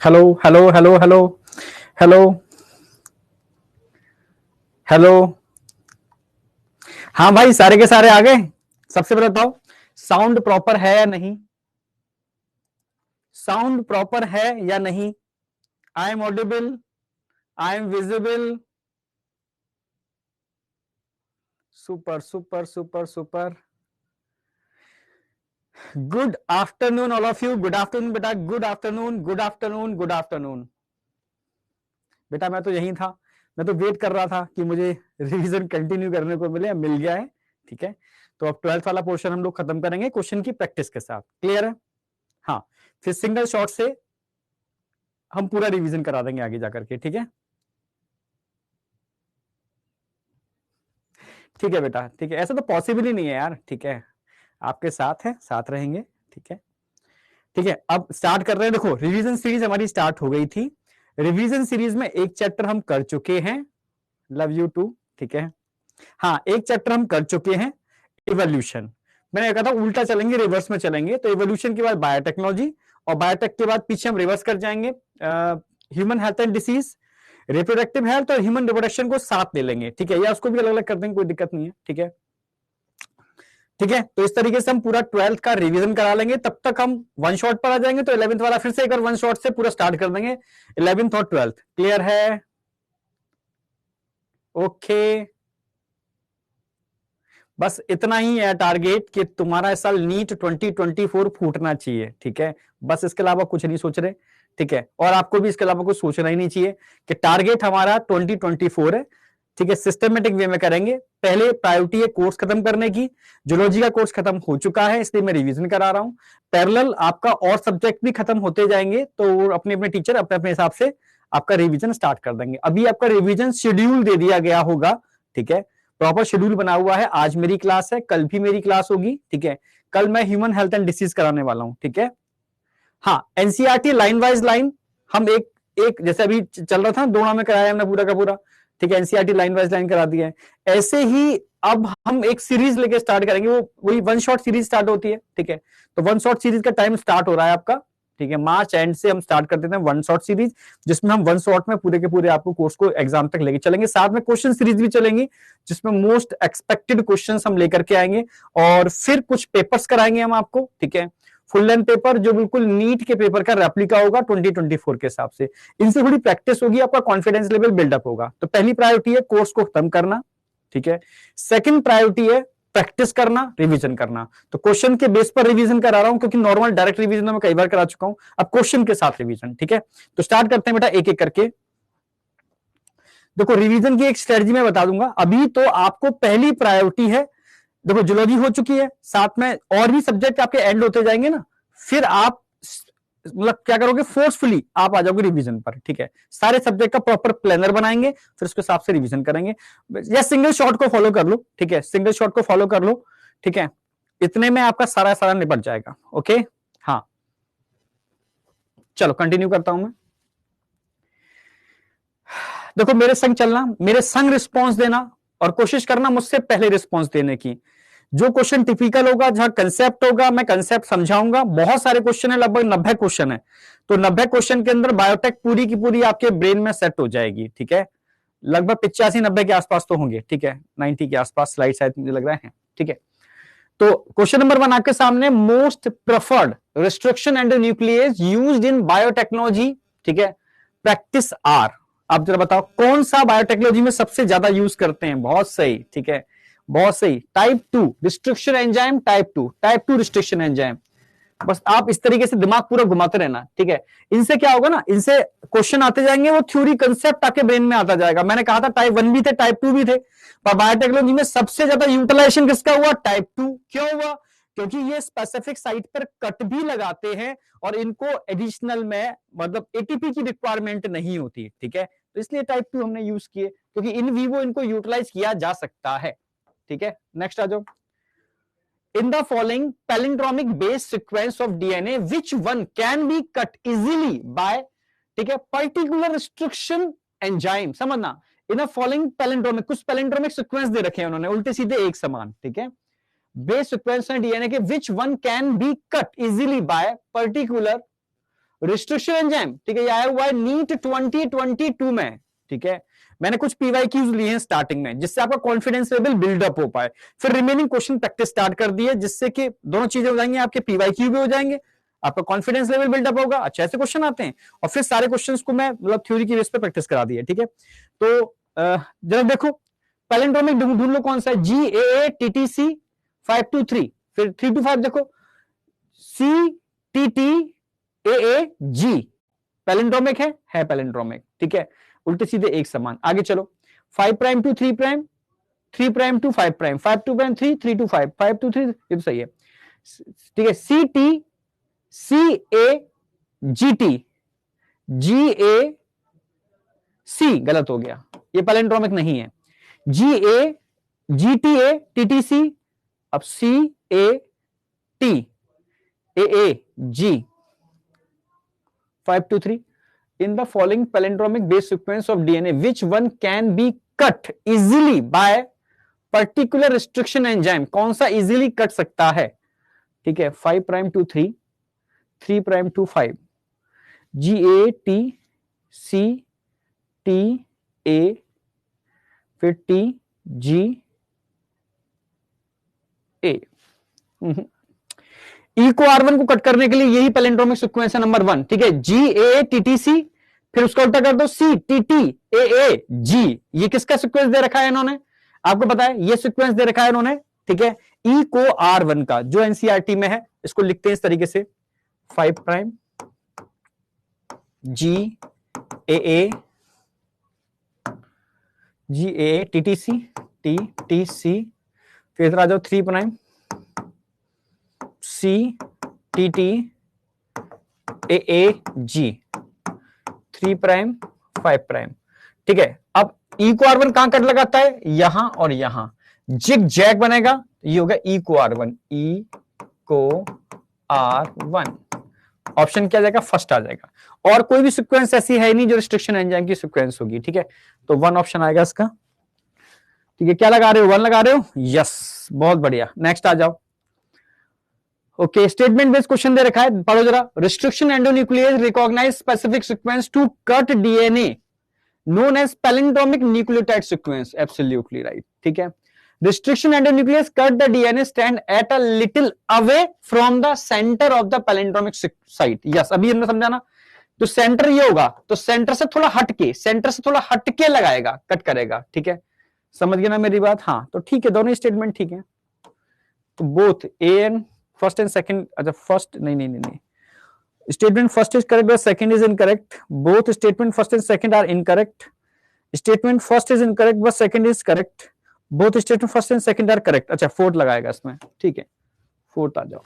Hello hello hello hello hello hello. हाँ भाई, सारे के सारे आ गए। सबसे पहले बताओ, साउंड प्रॉपर है या नहीं? साउंड प्रॉपर है या नहीं? I am audible, I am visible. Super super super super. Good afternoon all of you. Good afternoon बेटा, good afternoon, good afternoon, good afternoon. बेटा मैं तो यही था, मैं तो वेट कर रहा था कि मुझे रिवीजन कंटिन्यू करने को मिले, मिल गया है। ठीक है, तो अब 12th वाला पोर्शन हम लोग खत्म करेंगे क्वेश्चन की प्रैक्टिस के साथ। क्लियर है? हाँ, फिर सिंगल शॉट से हम पूरा रिवीजन करा देंगे आगे जाकर के। ठीक है, ठीक है बेटा, ठीक है। ऐसा तो पॉसिबल ही नहीं है यार। ठीक है, आपके साथ है, साथ रहेंगे। ठीक है, ठीक है। अब स्टार्ट कर रहे हैं। देखो, रिवीजन सीरीज हमारी स्टार्ट हो गई थी। रिवीजन सीरीज में एक चैप्टर हम कर चुके हैं, लव यू टू। ठीक है, हाँ, एक चैप्टर हम कर चुके हैं, इवोल्यूशन। मैंने कहा था उल्टा चलेंगे, रिवर्स में चलेंगे। तो इवोल्यूशन के बाद बायोटेक्नोलॉजी, और बायोटेक के बाद पीछे हम रिवर्स कर जाएंगे, human health and disease, reproductive health और ह्यूमन रिप्रोडक्शन को साथ ले लेंगे। ठीक है, या उसको भी अलग अलग कर देंगे, कोई दिक्कत नहीं है। ठीक है, ठीक है। तो इस तरीके से हम पूरा 12th का रिवीजन करा लेंगे। तब तक हम वन शॉट पर आ जाएंगे, तो 11th वाला फिर से एक बार वन शॉट से पूरा स्टार्ट कर देंगे, 11th और 12th। क्लियर है? ओके, बस इतना ही है टारगेट कि तुम्हारा इस साल नीट 2024 फूटना चाहिए। ठीक है, बस इसके अलावा कुछ नहीं सोच रहे। ठीक है, और आपको भी इसके अलावा कुछ सोचना ही नहीं चाहिए कि टारगेट हमारा 2024 है। ठीक है, सिस्टमेटिक वे में करेंगे। पहले प्रायोरिटी है कोर्स खत्म करने की। जूलॉजी का कोर्स खत्म हो चुका है, इसलिए मैं रिवीजन करा रहा हूं। पैरेलल आपका और सब्जेक्ट भी खत्म होते जाएंगे, तो अपने अपने टीचर अपने अपने हिसाब से आपका रिवीजन स्टार्ट कर देंगे। अभी आपका रिवीजन शेड्यूल दे दिया गया होगा। ठीक है, प्रॉपर शेड्यूल बना हुआ है। आज मेरी क्लास है, कल भी मेरी क्लास होगी। ठीक है, कल मैं ह्यूमन हेल्थ एंड डिसीज कराने वाला हूं। ठीक है, हाँ, एनसीईआरटी लाइन वाइज लाइन हम एक एक जैसे अभी चल रहा था, दोनों में कराया हमने पूरा का पूरा। ठीक है, एनसीईआरटी लाइन वाइज लाइन करा दिया है। ऐसे ही अब हम एक सीरीज लेके स्टार्ट करेंगे, वो वही वन शॉट सीरीज स्टार्ट होती है। ठीक है, तो वन शॉट सीरीज का टाइम स्टार्ट हो रहा है आपका। ठीक है, मार्च एंड से हम स्टार्ट कर देते हैं वन शॉट सीरीज, जिसमें हम वन शॉट में पूरे के पूरे आपको कोर्स को एग्जाम तक लेके चलेंगे। साथ में क्वेश्चन सीरीज भी चलेंगी, जिसमें मोस्ट एक्सपेक्टेड क्वेश्चंस हम लेकर के आएंगे, और फिर कुछ पेपर्स कराएंगे हम आपको। ठीक है, फुल लेंथ पेपर जो बिल्कुल नीट के पेपर का रेप्लिका होगा 2024 के हिसाब से। इनसे थोड़ी प्रैक्टिस होगी, आपका कॉन्फिडेंस लेवल बिल्डअप होगा। तो पहली प्रायोरिटी है कोर्स को खत्म करना। ठीक है, सेकंड प्रायोरिटी है प्रैक्टिस करना, रिवीजन करना। तो क्वेश्चन के बेस पर रिवीजन करा रहा हूं, क्योंकि नॉर्मल डायरेक्ट रिवीजन मैं कई बार करा चुका हूं। अब क्वेश्चन के साथ रिवीजन। ठीक है, तो स्टार्ट करते हैं बेटा एक एक करके। देखो, रिवीजन की एक स्ट्रेटजी मैं बता दूंगा। अभी तो आपको पहली प्रायोरिटी है, देखो जूलॉजी हो चुकी है, साथ में और भी सब्जेक्ट आपके एंड होते जाएंगे ना, फिर आप मतलब क्या करोगे, फोर्सफुली आप आ जाओगे रिवीजन पर। ठीक है, सारे सब्जेक्ट का प्रॉपर प्लानर बनाएंगे, फिर उसके हिसाब से रिवीजन करेंगे। या सिंगल शॉट को फॉलो कर लो। ठीक है, सिंगल शॉट को फॉलो कर लो। ठीक है, इतने में आपका सारा सारा निपट जाएगा। ओके, हाँ, चलो कंटिन्यू करता हूं मैं। देखो, मेरे संग चलना, मेरे संग रिस्पॉन्स देना, और कोशिश करना मुझसे पहले रिस्पॉन्स देने की। जो क्वेश्चन टिपिकल होगा, जहां कंसेप्ट होगा, मैं कंसेप्ट समझाऊंगा। बहुत सारे क्वेश्चन है, लगभग 90 क्वेश्चन है। तो 90 क्वेश्चन के अंदर बायोटेक पूरी की पूरी आपके ब्रेन में सेट हो जाएगी। ठीक है, लगभग 85-90 के आसपास तो होंगे। ठीक है, 90 के आसपास स्लाइड शायद मुझे लग रहा है। ठीक है, तो क्वेश्चन नंबर 1 आपके सामने, most preferred restriction and nucleus used in biotechnology. ठीक है, प्रैक्टिस आर। आप जरा बताओ कौन सा बायोटेक्नोलॉजी में सबसे ज्यादा यूज करते हैं? बहुत सही। ठीक है, बहुत सही। Type 2 restriction enzyme, type 2 restriction enzyme. बस आप इस तरीके से दिमाग पूरा घुमाते रहना। ठीक है, इनसे क्या होगा ना, इनसे क्वेश्चन आते जाएंगे, वो थ्योरी कंसेप्ट आपके ब्रेन में आता जाएगा। मैंने कहा था टाइप 1 भी थे, टाइप 2 भी थे, पर बायोटेक्नोलॉजी में सबसे ज्यादा यूटिलाइजेशन किसका हुआ? टाइप 2। क्यों हुआ? क्योंकि ये स्पेसिफिक साइट पर कट भी लगाते हैं, और इनको एडिशनल में मतलब एटीपी की रिक्वायरमेंट नहीं होती। ठीक है, तो इसलिए टाइप 2 हमने यूज किए, क्योंकि इन वीवो इनको यूटिलाइज किया जा सकता है। ठीक है, नेक्स्ट आ जाओ। In the following palindromic base sequence of DNA, which one can be cut easily by, ठीक है, particular restriction enzyme? समझना, इन फॉलोइंग पैलिंड्रोमिक, कुछ पैलिंड्रोमिक सीक्वेंस दे रखे हैं उन्होंने, उल्टे सीधे एक समान। ठीक है, बेस सीक्वेंस है डीएनए के, which one can be cut easily by particular restriction enzyme, ठीक है, ये आया हुआ है नीट 2022 में, ठीक है। मैंने कुछ पीवाईक्यूज लिए हैं स्टार्टिंग में, जिससे आपका कॉन्फिडेंस लेवल बिल्डअप हो पाए। फिर रिमेनिंग क्वेश्चन प्रैक्टिस स्टार्ट कर दिए, जिससे कि दोनों चीजें हो जाएंगी, आपके पीवाईक्यू भी हो जाएंगे, आपका कॉन्फिडेंस लेवल बिल्डअप होगा। अच्छा, ऐसे क्वेश्चन आते हैं। और फिर सारे क्वेश्चंस को मैं मतलब थ्योरी की बेस पे प्रैक्टिस करा दिए, ठीक है। तो जरा देखो पैलिंड्रोमिक ढूंढ लो कौन सा है, GAA-TTC 523, फिर 3 to 5 देखो CTTAAG, पैलिंड्रोमिक है पैलिंड्रोमिक, ठीक है, उल्टे सीधे एक समान। आगे चलो 5 prime to 3 prime, 3 prime to 5 prime, 5 to prime 3, 3 to 5, 5 to 3, ये तो सही है, ठीक है। CTCAGT, GAC गलत हो गया, ये पैलिंड्रोमिक नहीं है। GAGTA-TTC, अब CATAAG 5 to 3. In the following palindromic base sequence of DNA, which one can be cut easily by particular restriction enzyme? कौन सा easily कट सकता है, ठीक है। 5 prime to 3, 3 prime to 5, GATCTA, फिर TGA। E को R1 को कट करने के लिए यही पैलिंड्रोमिक सीक्वेंस है नंबर 1, ठीक है। GATTC, फिर उसका उल्टा कर दो CTTAAG। ये किसका सीक्वेंस दे रखा है इन्होंने, आपको पता है, ये सीक्वेंस दे रखा है इन्होंने, ठीक है। E को R1 का जो NCERT में है, इसको लिखते हैं इस तरीके से 5 प्राइम GAATTC, फिर इधर आ जाओ 3 प्राइम CTTAAG, 3 प्राइम 5 प्राइम, ठीक है। अब E को R1 कहां कट लगाता है, यहां और यहां, जिग जैग बनेगा, ये होगा E को R1, E को R1, ऑप्शन क्या जाएगा, फर्स्ट आ जाएगा। और कोई भी सीक्वेंस ऐसी है नहीं जो रिस्ट्रिक्शन एंजाइम की सीक्वेंस होगी, ठीक है। तो 1 ऑप्शन आएगा इसका, ठीक है। क्या लगा रहे हो, 1 लगा रहे हो, यस, बहुत बढ़िया। नेक्स्ट आ जाओ। ओके, स्टेटमेंट बेस्ड क्वेश्चन दे रखा है, पढ़ो जरा। Restriction endonuclease recognise specific sequence to cut DNA known as palindromic nucleotide sequence, absolutely right, ठीक है। Restriction endonuclease cut the DNA strand at a little away from the centre of the palindromic site, yes, अभी हमने समझाना। तो centre ये होगा, तो centre से थोड़ा हटके लगाएगा, कट करेगा, ठीक है। समझ गए ना मेरी बात, हाँ। तो ठीक है, दोनों स्टेटमेंट ठीक है। तो both A and first and second, अच्छा फर्स्ट नहीं, statement first is correct but second is incorrect, both statement first and second are incorrect, statement first is incorrect but second is correct, both statement first and second are correct. अच्छा, fourth लगाएगा इसमें, ठीक है, fourth आ जाओ।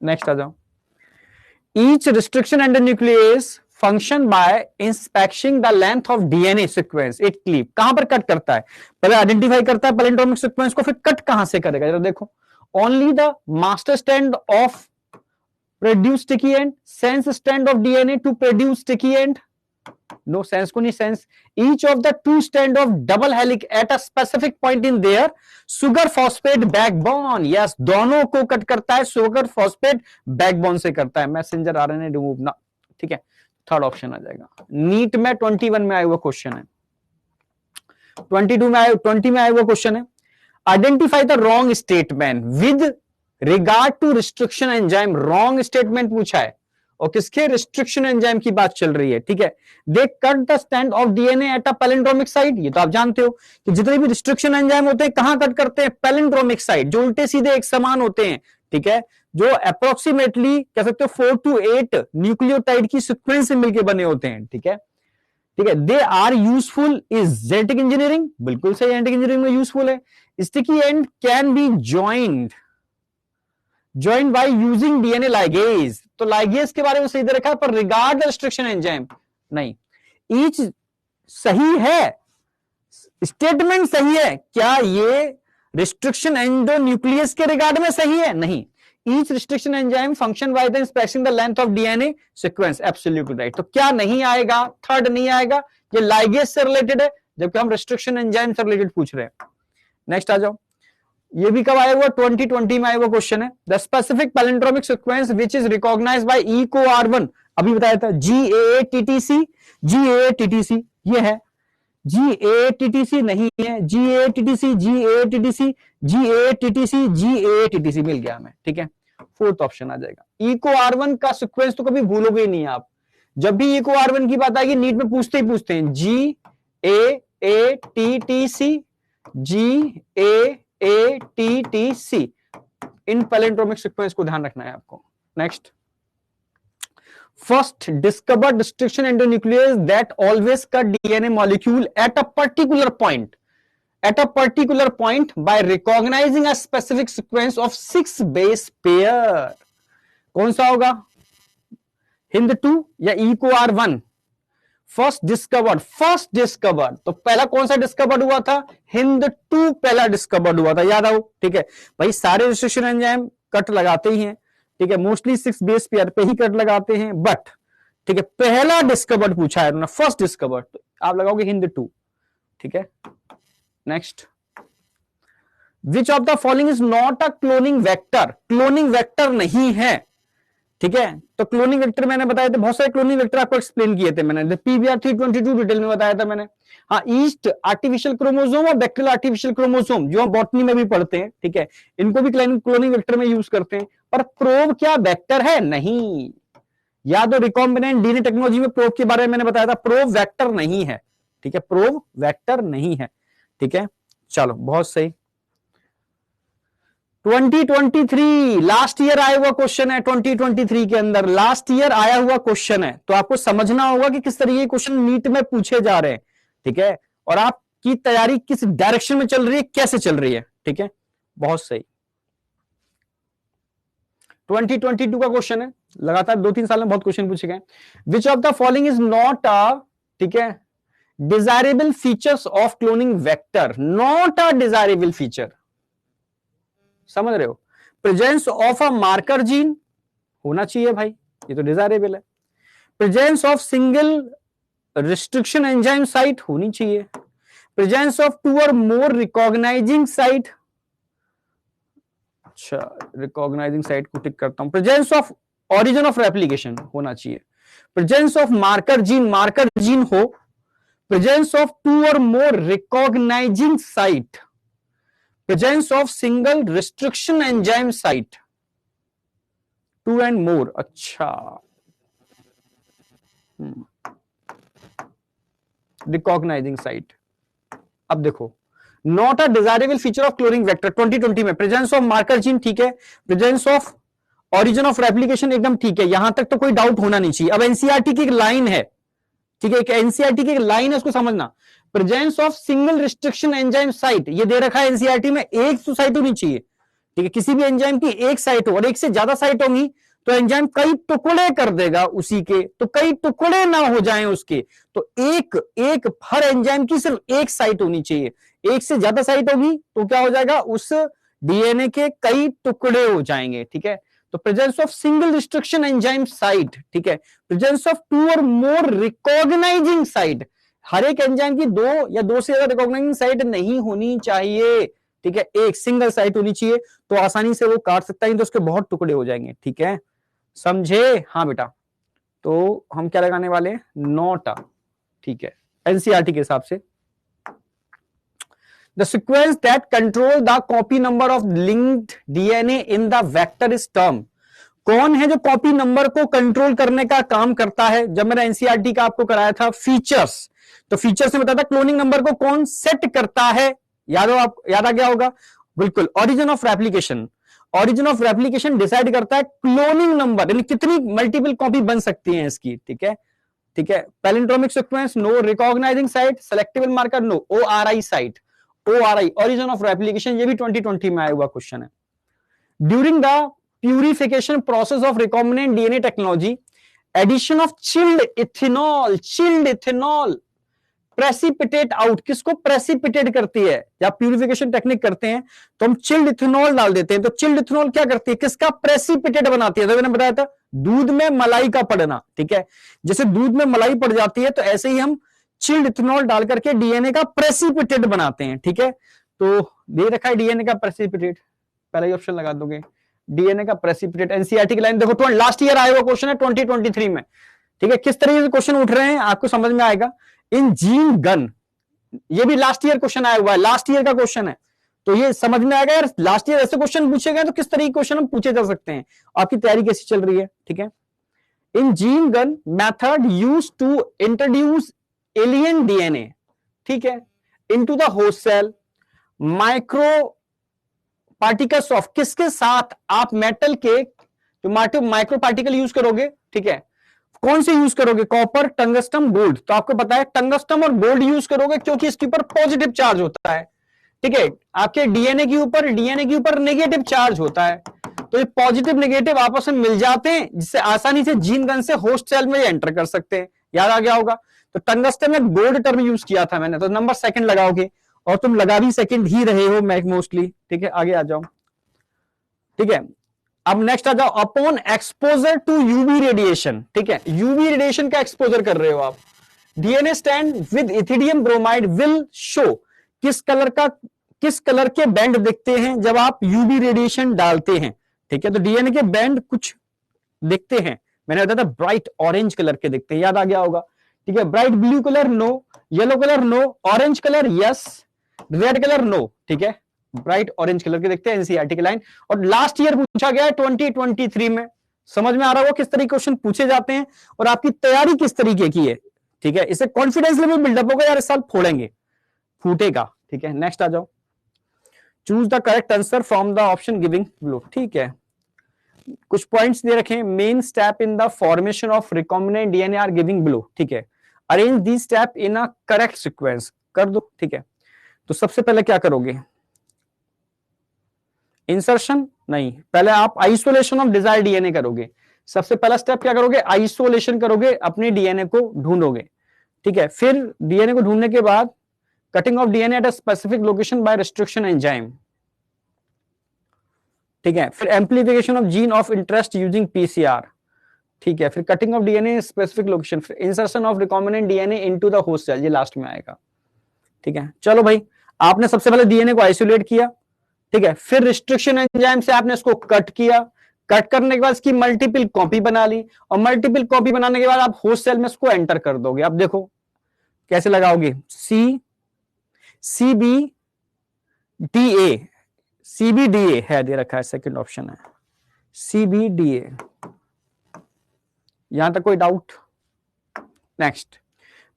Next आ जाओ। Each restriction endonuclease function by inspecting the length of DNA sequence it cleave, कहां पर कट करता है, पहले आइडेंटिफाई करता है पैलिंड्रोमिक सीक्वेंस को, फिर कट कहां से करेगा, जरा देखो। Only the master strand of produce sticky end, sense strand of DNA to produce sticky end, no sense को नहीं, sense each of the 2 strand of double helix at a specific point in their sugar phosphate backbone, yes, दोनों को cut करता है, sugar phosphate backbone से करता है, messenger RNA remove ना, ठीक है। थर्ड ऑप्शन आ जाएगा। नीट में 21 में आया हुआ क्वेश्चन है, 22 में आया, 20 में आया हुआ क्वेश्चन है। Identify the wrong statement with regard to restriction enzyme, wrong statement पूछा है और किसके, रिस्ट्रिक्शन एंजाइम की बात चल रही है, ठीक है। They cut the stand of DNA at a palindromic site, ये तो आप जानते हो कि जितने भी रिस्ट्रिक्शन एंजाइम होते हैं कहां कट करते हैं, पैलिंड्रोमिक साइट, जो उल्टे सीधे एक समान होते हैं, ठीक है, जो अप्रोक्सीमेटली कह सकते हो 4 to 8 न्यूक्लियोटाइड की सीक्वेंस से मिलकर बने होते हैं, ठीक है, ठीक है। They are useful is genetic engineering, बिल्कुल सही, जेनेटिक इंजीनियरिंग में यूजफुल है। Sticky end can be joined by using DNA ligase, तो लाइगेज के बारे में सही दे रखा है, पर रिगार्ड रिस्ट्रिक्शन एंजाइम नहीं। ईच सही है, स्टेटमेंट सही है, क्या ये रिस्ट्रिक्शन एंडोन्यूक्लियस के रिगार्ड में सही है, नहीं। Each restriction enzyme function by the inspecting the length of DNA sequence, absolutely right. तो क्या नहीं आएगा, थर्ड नहीं आएगा, ये लाइगेज से रिलेटेड है, जबकि हम रिस्ट्रिक्शन एंजाइम से रिलेटेड पूछ रहे हैं। नेक्स्ट आ जाओ। ये भी कब आया हुआ, 2020 में आया हुआ क्वेश्चन है। The specific palindromic sequence which is recognised by EcoR1, अभी बताया था, GAATTC, GAATTC ये है, GAATTC नहीं है, GAATTC, GAATTC, GAATTC, GAATTC मिल गया हमें, ठीक है, फोर्थ ऑप्शन आ जाएगा। EcoR1 का सीक्वेंस तो कभी भूलोगे ही नहीं आप, जब भी EcoR1 की बात आएगी नीट में पूछते ही पूछते हैं GAATTC, GAATTC, इन पैलिंड्रोमिक सीक्वेंस को ध्यान रखना है आपको। Next, first discovered destruction endonuclease that always cut DNA molecule at a particular point, at a particular point by recognizing a specific sequence of 6 base pair, कौन सा होगा, HindII या EcoR1? First discovered, तो पहला कौन सा डिस्कवर्ड हुआ था, HindII पहला डिस्कवर्ड हुआ था, याद आओ, ठीक है भाई, सारे रिस्ट्रिक्शन एंजाइम कट लगाते ही हैं, ठीक है, मोस्टली 6 बेस पेयर पे ही कट लगाते हैं, बट ठीक है पहला डिस्कवर्ड पूछा है उन्होंने, फर्स्ट डिस्कवर्ड, तो आप लगाओगे HindII, ठीक है। Next, which of the following is not a cloning vector, cloning vector नहीं है, ठीक है, तो क्लोनिंग वेक्टर मैंने बताया था, बहुत सारे क्लोनिंग वेक्टर आपको एक्सप्लेन किए थे मैंने, PBR322 डिटेल में बताया था मैंने। हाँ, ईस्ट आर्टिफिशियल क्रोमोसोम और बैक्टीरियल आर्टिफिशियल क्रोमोसोम जो हम बॉटनी में भी पढ़ते हैं, ठीक है, इनको भी क्लोनिंग वेक्टर में यूज करते हैं, पर प्रोब क्या वेक्टर है, नहीं, याद हो रिकॉम्बिनेंट डीएनए टेक्नोलॉजी में प्रोब के बारे में मैंने बताया था, प्रोब वेक्टर नहीं है, ठीक है, प्रोब वेक्टर नहीं है, ठीक है। चलो बहुत सही, 2023 लास्ट ईयर आया हुआ क्वेश्चन है, 2023 के अंदर लास्ट ईयर आया हुआ क्वेश्चन है, तो आपको समझना होगा कि किस तरीके के क्वेश्चन नीट में पूछे जा रहे हैं, ठीक है, और आपकी तैयारी किस डायरेक्शन में चल रही है, कैसे चल रही है, ठीक है, बहुत सही। 2022 का क्वेश्चन है, लगातार 2-3 साल में बहुत क्वेश्चन पूछे गए। विच of the following is not a, ठीक है, desirable features of cloning vector, not a desirable feature, समझ रहे हो, presence of a marker gene होना चाहिए भाई, ये तो डिजायरेबल है, presence of single restriction enzyme site होनी चाहिए, प्रेजेंस ऑफ 2 और मोर रिकॉग्नाइजिंग साइट, अच्छा रिकॉग्नाइजिंग साइट को टिक करता हूं, presence of origin of replication होना चाहिए, प्रेजेंस ऑफ मार्कर जीन हो, presence of 2 or more recognizing site, presence of single restriction enzyme site, 2 and more, अच्छा, recognizing site। अब देखो, not a desirable feature of cloning vector 2020 में, presence of marker gene ठीक है, presence of origin of replication एकदम ठीक है, यहां तक तो कोई डाउट होना नहीं चाहिए। अब एनसीईआरटी की एक लाइन है, ठीक है, एक एनसीईआरटी की एक लाइन है, उसको समझना, presence of single restriction enzyme site, ये दे रखा है एनसीईआरटी में, एक तो साइट होनी चाहिए, ठीक है, किसी भी एंजाइम की एक साइट हो, और एक से ज्यादा साइट होंगी तो एंजाइम कई टुकड़े कर देगा उसी के, तो कई टुकड़े ना हो जाएं उसके, तो एक हर एंजाइम की सिर्फ एक साइट होनी चाहिए, एक से ज्यादा साइट होगी तो क्या हो जाएगा, उस डीएनए के कई टुकड़े हो जाएंगे, ठीक है। तो presence of single restriction enzyme site, ठीक है, प्रेजेंस ऑफ 2 और मोर रिकॉग्नाइजिंग साइट, हर एक एंजाइम की 2 या 2 से ज्यादा रिकॉग्नाइजिंग साइट नहीं होनी चाहिए, ठीक है, एक सिंगल साइट होनी चाहिए, तो आसानी से वो काट सकता है, तो उसके बहुत टुकड़े हो जाएंगे, ठीक है, समझे, हाँ बेटा, तो हम क्या लगाने वाले हैं, नॉट अ, ठीक है, एनसीईआरटी के हिसाब से। The sequence that control the copy number of linked DNA in the vector is term, कौन है जो कॉपी नंबर को कंट्रोल करने का काम करता है, जब मैंने एनसीईआरटी का आपको कराया था फीचर्स, तो फीचर्स में बताया था क्लोनिंग नंबर को कौन सेट करता है, याद आ गया होगा, बिल्कुल, origin of replication, origin of replication decide करता है क्लोनिंग नंबर, यानी कितनी मल्टीपल कॉपी बन सकती है इसकी, ठीक है, ठीक है, palindromic sequence no, recognising site, selectable marker no, ORI site, ORI origin of replication, ये भी 2020 में आया हुआ क्वेश्चन है। During the purification process of recombinant DNA technology, addition of chilled ethanol precipitate out, किसको प्रेसिपिटेट करती है, जब प्यूरिफिकेशन टेक्निक करते हैं तो हम चिल्ड इथेनॉल डाल देते हैं, तो चिल्ड इथेनॉल क्या करती है, किसका प्रेसिपिटेट बनाती है, तो मैंने बताया था दूध में मलाई का पड़ना, ठीक है, जैसे दूध में मलाई पड़ जाती है तो ऐसे ही हम चिल्ड इथेनॉल डाल करके डीएनए का प्रेसिपिटेट बनाते हैं, ठीक है, तो दे रखा है डीएनए का प्रेसिपिटेट, पहला ही ऑप्शन लगा दोगे, डीएनए का प्रेसिपिटेट। एनसीईआरटी की लाइन देखो, लास्ट ईयर आया हुआ क्वेश्चन है 2023 में, ठीक है। किस तरीके से क्वेश्चन उठ रहे हैं आपको समझ में आएगा। इन जीन गन, ये भी लास्ट ईयर क्वेश्चन आया हुआ है, लास्ट ईयर का क्वेश्चन है, तो ये समझ में आएगा यार, लास्ट ईयर ऐसे क्वेश्चन पूछे गए तो किस तरीके के क्वेश्चन हम पूछे जा सकते हैं, आपकी तैयारी कैसी चल रही है, ठीक है। In gene gun method use to introduce alien DNA, ठीक है, into the host cell, micro particles of, किसके साथ आप मेटल के जो माइक्रो पार्टिकल यूज करोगे, ठीक है, कौन से यूज करोगे, कॉपर, टंगस्टन, गोल्ड। तो आपको पता है टंगस्टन और गोल्ड यूज करोगे क्योंकि इसके ऊपर पॉजिटिव चार्ज होता है, ठीक है। आपके डीएनए के ऊपर नेगेटिव चार्ज होता है, तो ये पॉजिटिव नेगेटिव आपस में मिल जाते हैं, जिससे आसानी से जीन गन से होस्ट सेल में एंटर कर सकते हैं। याद आ गया होगा। तो टंगस्टन में गोल्ड टर्म यूज किया था मैंने, तो नंबर सेकंड लगाओगे, और तुम लगा भी सेकंड ही रहे हो मोस्टली, ठीक है। आगे आ जाओ, ठीक है। अब नेक्स्ट आ जाओ, upon exposure to UV radiation, ठीक है, यूवी रेडिएशन का एक्सपोजर कर रहे हो आप, DNA stand with ethidium bromide will show, किस कलर के बैंड दिखते हैं जब आप यूवी रेडिएशन डालते हैं, ठीक है। तो डीएनए के बैंड कुछ दिखते हैं, मैंने बताया था ब्राइट ऑरेंज कलर के दिखते हैं, याद आ गया होगा, ठीक है। Bright blue colour no, yellow colour no, orange colour yes, red colour no, ठीक है, ब्राइट ऑरेंज कलर के देखते हैं, एनसीईआरटी की लाइन। और लास्ट ईयर पूछा गया है 2023 में, समझ में आ रहा होगा किस तरीके क्वेश्चन पूछे जाते हैं और आपकी तैयारी किस तरीके की है, ठीक है। इससे कॉन्फिडेंस लेवल बिल्डअप होगा यार, इस साल फोड़ेंगे, फूटेगा, ठीक है। नेक्स्ट आ जाओ, choose the correct answer from the option giving below, ठीक है। कुछ पॉइंट्स दे रखे हैं, main step in the formation of recombinant DNA are giving below, ठीक है। Arrange the step in a correct sequence, कर दो, ठीक है। तो सबसे पहले क्या करोगे, इंसर्शन नहीं, पहले आप आइसोलेशन ऑफ डिजायर डीएनए करोगे। सबसे पहला स्टेप क्या करोगे, आइसोलेशन करोगे, अपने डीएनए को ढूंढोगे, ठीक है। फिर डीएनए को ढूंढने के बाद cutting of DNA at a specific location by restriction enzyme, ठीक है। फिर amplification of gene of interest using PCR, ठीक है। फिर cutting of DNA specific location, फिर insertion of recombinant DNA into the host cell, ये लास्ट में आएगा, ठीक है। चलो भाई, आपने सबसे पहले डीएनए को आइसोलेट किया, ठीक है। फिर रिस्ट्रिक्शन एंजाइम से आपने इसको कट किया, कट करने के बाद इसकी मल्टीपल कॉपी बना ली, और मल्टीपल कॉपी बनाने के बाद आप होस्ट सेल में इसको एंटर कर दोगे। अब देखो कैसे लगाओगे, सीबीडीए है, दे रखा है, सेकंड ऑप्शन है सीबीडीए, यहां तक कोई doubt. Next,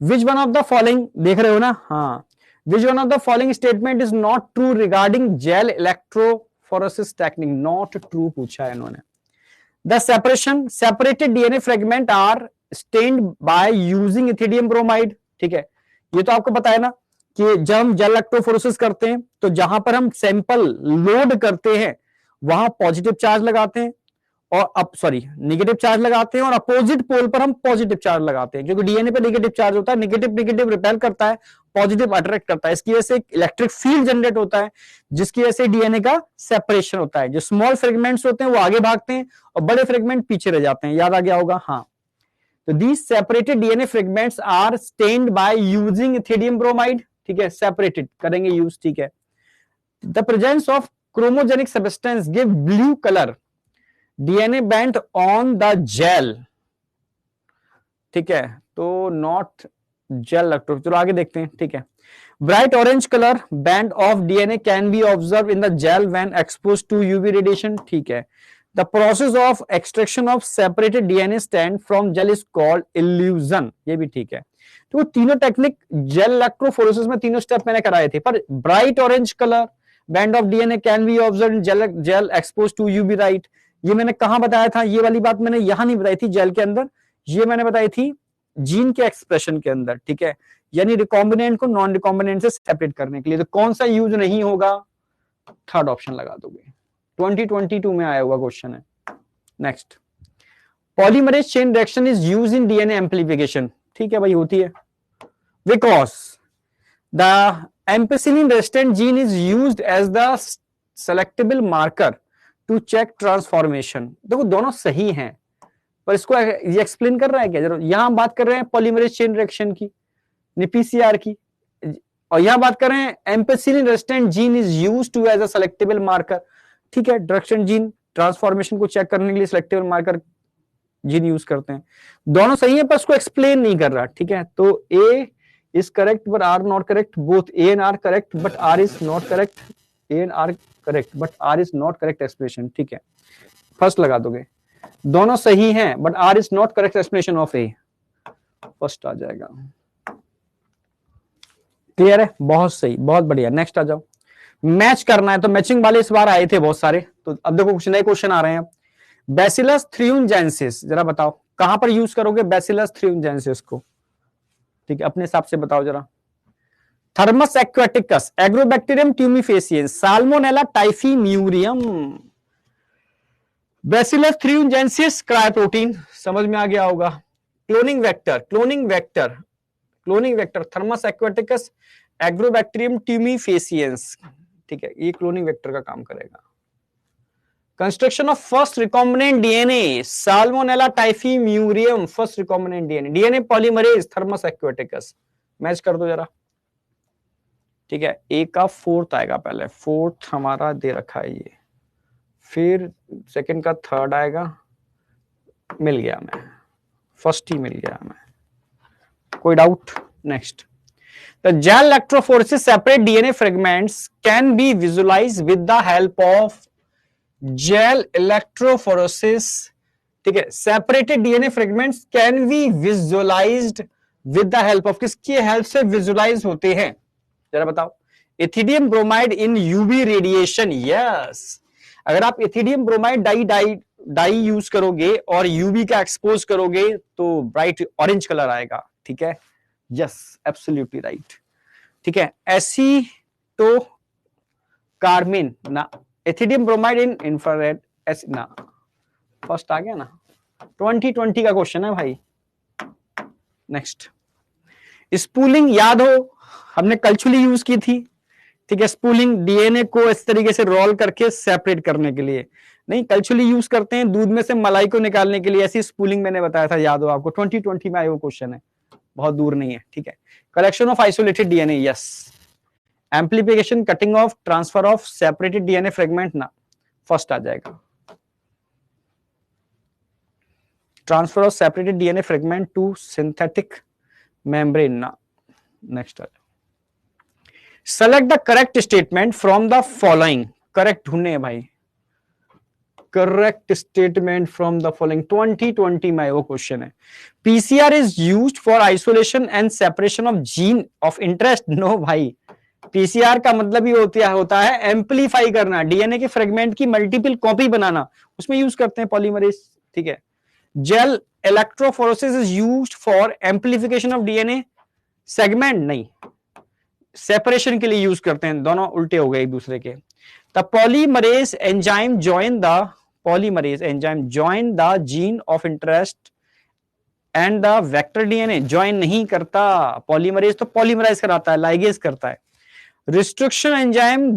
which one of the following, देख रहे हो ना, हाँ, which one of the following statement is not true regarding gel electrophoresis technique, not true पूछा है इन्होंने। The separated DNA fragment are stained by using ethidium bromide, ठीक है। ये तो आपको पता है ना कि जब हम जेल इलेक्ट्रोफोरेसिस करते हैं तो जहां पर हम सैंपल लोड करते हैं वहां पॉजिटिव चार्ज लगाते हैं, और नेगेटिव चार्ज लगाते हैं, और अपोजिट पोल पर हम पॉजिटिव चार्ज लगाते हैं, क्योंकि डीएनए पे नेगेटिव चार्ज होता है, नेगेटिव रिपेल करता है, पॉजिटिव अट्रैक्ट करता है, इसकी वजह से इलेक्ट्रिक फील्ड जनरेट होता है, जिसकी वजह से डीएनए का सेपरेशन होता है। जो स्मॉल फ्रेगमेंट्स होते हैं वो आगे भागते हैं और बड़े फ्रेगमेंट पीछे रह जाते हैं, याद आ गया होगा, हाँ। तो these separated DNA fragments are stained by using ethidium bromide, ठीक है, सेपरेटेड करेंगे यूज, ठीक है। The presence of chromogenic substance give blue colour DNA band on the gel, ठीक है। तो नॉट जेल इलेक्ट्रो, चलो आगे देखते हैं, ठीक है। Bright orange colour band of DNA can be observe in the gel when exposed to UV radiation, ठीक है। The process of extraction of separated DNA strand from gel is called elution, ये भी ठीक है। तो तीनों टेक्निक जेल इलेक्ट्रोफोरेसिस में तीनों स्टेप मैंने कराए थे, पर bright orange colour band of DNA can be observe in gel exposed to UV light, ये मैंने कहां बताया था, ये वाली बात मैंने यहां नहीं बताई थी जेल के अंदर, ये मैंने बताई थी जीन के एक्सप्रेशन के अंदर, ठीक है। यानी रिकॉम्बिनेंट को नॉन रिकॉम्बिनेंट से सेपरेट करने के लिए। तो कौन सा यूज नहीं होगा, थर्ड ऑप्शन लगा दोगे, 2022 में आया हुआ क्वेश्चन है। Next, polymerase chain reaction is use in DNA amplification, ठीक है भाई, होती है, because the ampicillin resistant gene is used as the selectable marker to check transformation. देखो दोनों सही हैं, पर इसको ये एक्सप्लेन कर रहा है क्या, जरूर। यहां हम बात कर रहे हैं पॉलीमरेज चेन रिएक्शन की, पीसीआर की, और यहां बात करें ampicillin resistant gene is used to as a selectable marker, ठीक है, डायरेक्शन जीन ट्रांसफॉर्मेशन को चेक करने के लिए सेलेक्टेबल मार्कर जीन यूज करते हैं। दोनों सही है पर उसको एक्सप्लेन नहीं कर रहा, ठीक है। तो A is correct but R not correct, both A and R correct but R is not correct, A and R correct but R is not correct explanation, ठीक है। फर्स्ट लगा दोगे, दोनों सही हैं but R is not correct explanation of A, first आ जाएगा। Clear है, बहुत सही, बहुत बढ़िया। नेक्स्ट आ जाओ, मैच करना है तो मैचिंग वाले इस बार आए थे बहुत सारे, तो अब देखो कुछ नए क्वेश्चन आ रहे हैं। बैसिलस थ्रियोजेंसिस जरा बताओ कहां पर यूज करोगे बैसिलस थ्रियोजेंसिस को, ठीक है, अपने हिसाब से बताओ जरा। Thermus aquaticus, Agrobacterium tumefaciens, Salmonella typhimurium, Bacillus thuringiensis, cryoprotein, समझ में आ गया होगा। Cloning vector, cloning vector, cloning vector, Thermus aquaticus, Agrobacterium tumefaciens, ठीक है, ये क्लोनिंग वेक्टर का काम करेगा। Construction of first recombinant DNA, Salmonella typhimurium, first recombinant DNA, DNA polymerase, Thermus aquaticus, match कर दो जरा, ठीक है। ए का फोर्थ आएगा, पहले फोर्थ हमारा दे रखा है ये, फिर सेकंड का थर्ड आएगा, मिल गया हमें, फर्स्ट ही मिल गया हमें, कोई doubt. Next, the gel electrophoresis separate DNA fragments can be visualized with the help of gel electrophoresis, ठीक है। separated DNA fragments can be visualized with the help of, किसकी हेल्प से विजुलाइज होते हैं जरा बताओ। इथिडियम ब्रोमाइड इन UV radiation, yes, अगर आप इथिडियम ब्रोमाइड डाई यूज करोगे और यूवी का एक्सपोज करोगे तो ब्राइट ऑरेंज कलर आएगा, ठीक है, यस, एब्सोल्युटली राइट, ठीक है। एसीटो कार्मिन ना, एथिडियम ब्रोमाइड इन इंफ्रारेड ना, फर्स्ट आ गया ना, 2020 का क्वेश्चन है भाई। नेक्स्ट, स्पूलिंग याद हो हमने कल्चुली यूज की थी, ठीक है। स्पूलिंग डीएनए को इस तरीके से रोल करके सेपरेट करने के लिए, नहीं कल्चुली यूज करते हैं दूध में से मलाई को निकालने के लिए, ऐसी स्पूलिंग मैंने बताया था, याद हो आपको, 2020 में आया वो क्वेश्चन है, बहुत दूर नहीं है, ठीक है। Collection of isolated DNA, yes, amplification, cutting of, transfer of separated DNA fragment ना, फर्स्ट आ जाएगा। Transfer of separated DNA fragment to synthetic membrane ना, नेक्स्ट आ जाओ। Select the correct statement from the following, correct ढूंढने हैं भाई, correct statement from the following, 2020 में वो क्वेश्चन है। PCR is used for isolation and separation of gene of interest, no भाई, पीसीआर का मतलब ही होता है एम्पलीफाई करना, डीएनए के फ्रेगमेंट की मल्टीपल कॉपी बनाना, उसमें यूज करते हैं पॉलीमरेज, ठीक है। Gel electrophoresis is used for amplification of DNA segment, नहीं, सेपरेशन के लिए यूज करते हैं, दोनों उल्टे हो गए एक दूसरे के। The polymerase enzyme join the gene of interest and the vector DNA, join नहीं करता, पॉलीमरेज तो पॉलीमराइज कराता है, लाइगेज करता है। Restriction enzyme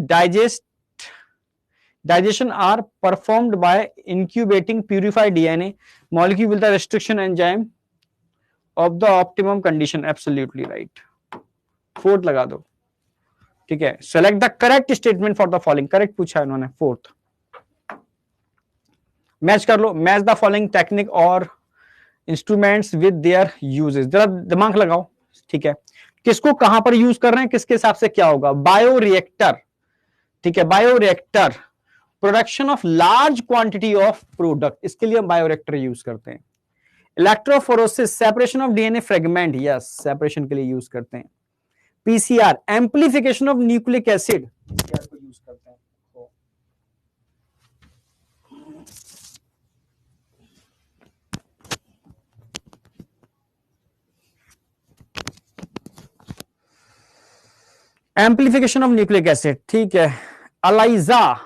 digestion are performed by incubating purified DNA molecule with the restriction enzyme of the optimum condition, absolutely right, fourth लगा दो, ठीक है। Select the correct statement for the following, correct पूछा है उन्होंने, फोर्थ। मैच कर लो, match the following technique और इंस्ट्रूमेंट्स विद देयर यूजेस, जरा दिमाग लगाओ, ठीक है। किसको कहां पर यूज कर रहे हैं, किसके हिसाब से क्या होगा। बायोरिएक्टर, ठीक है, bioreactor, production of large quantity of product, इसके लिए हम बायोरिएक्टर यूज करते हैं। Electrophoresis, separation of DNA fragment, yes, separation के लिए यूज करते हैं। PCR, amplification of nucleic acid, PCR को यूज करते हैं। एम्प्लीफिकेशन ऑफ न्यूक्लिक एसिड, ठीक है। अलाइजा,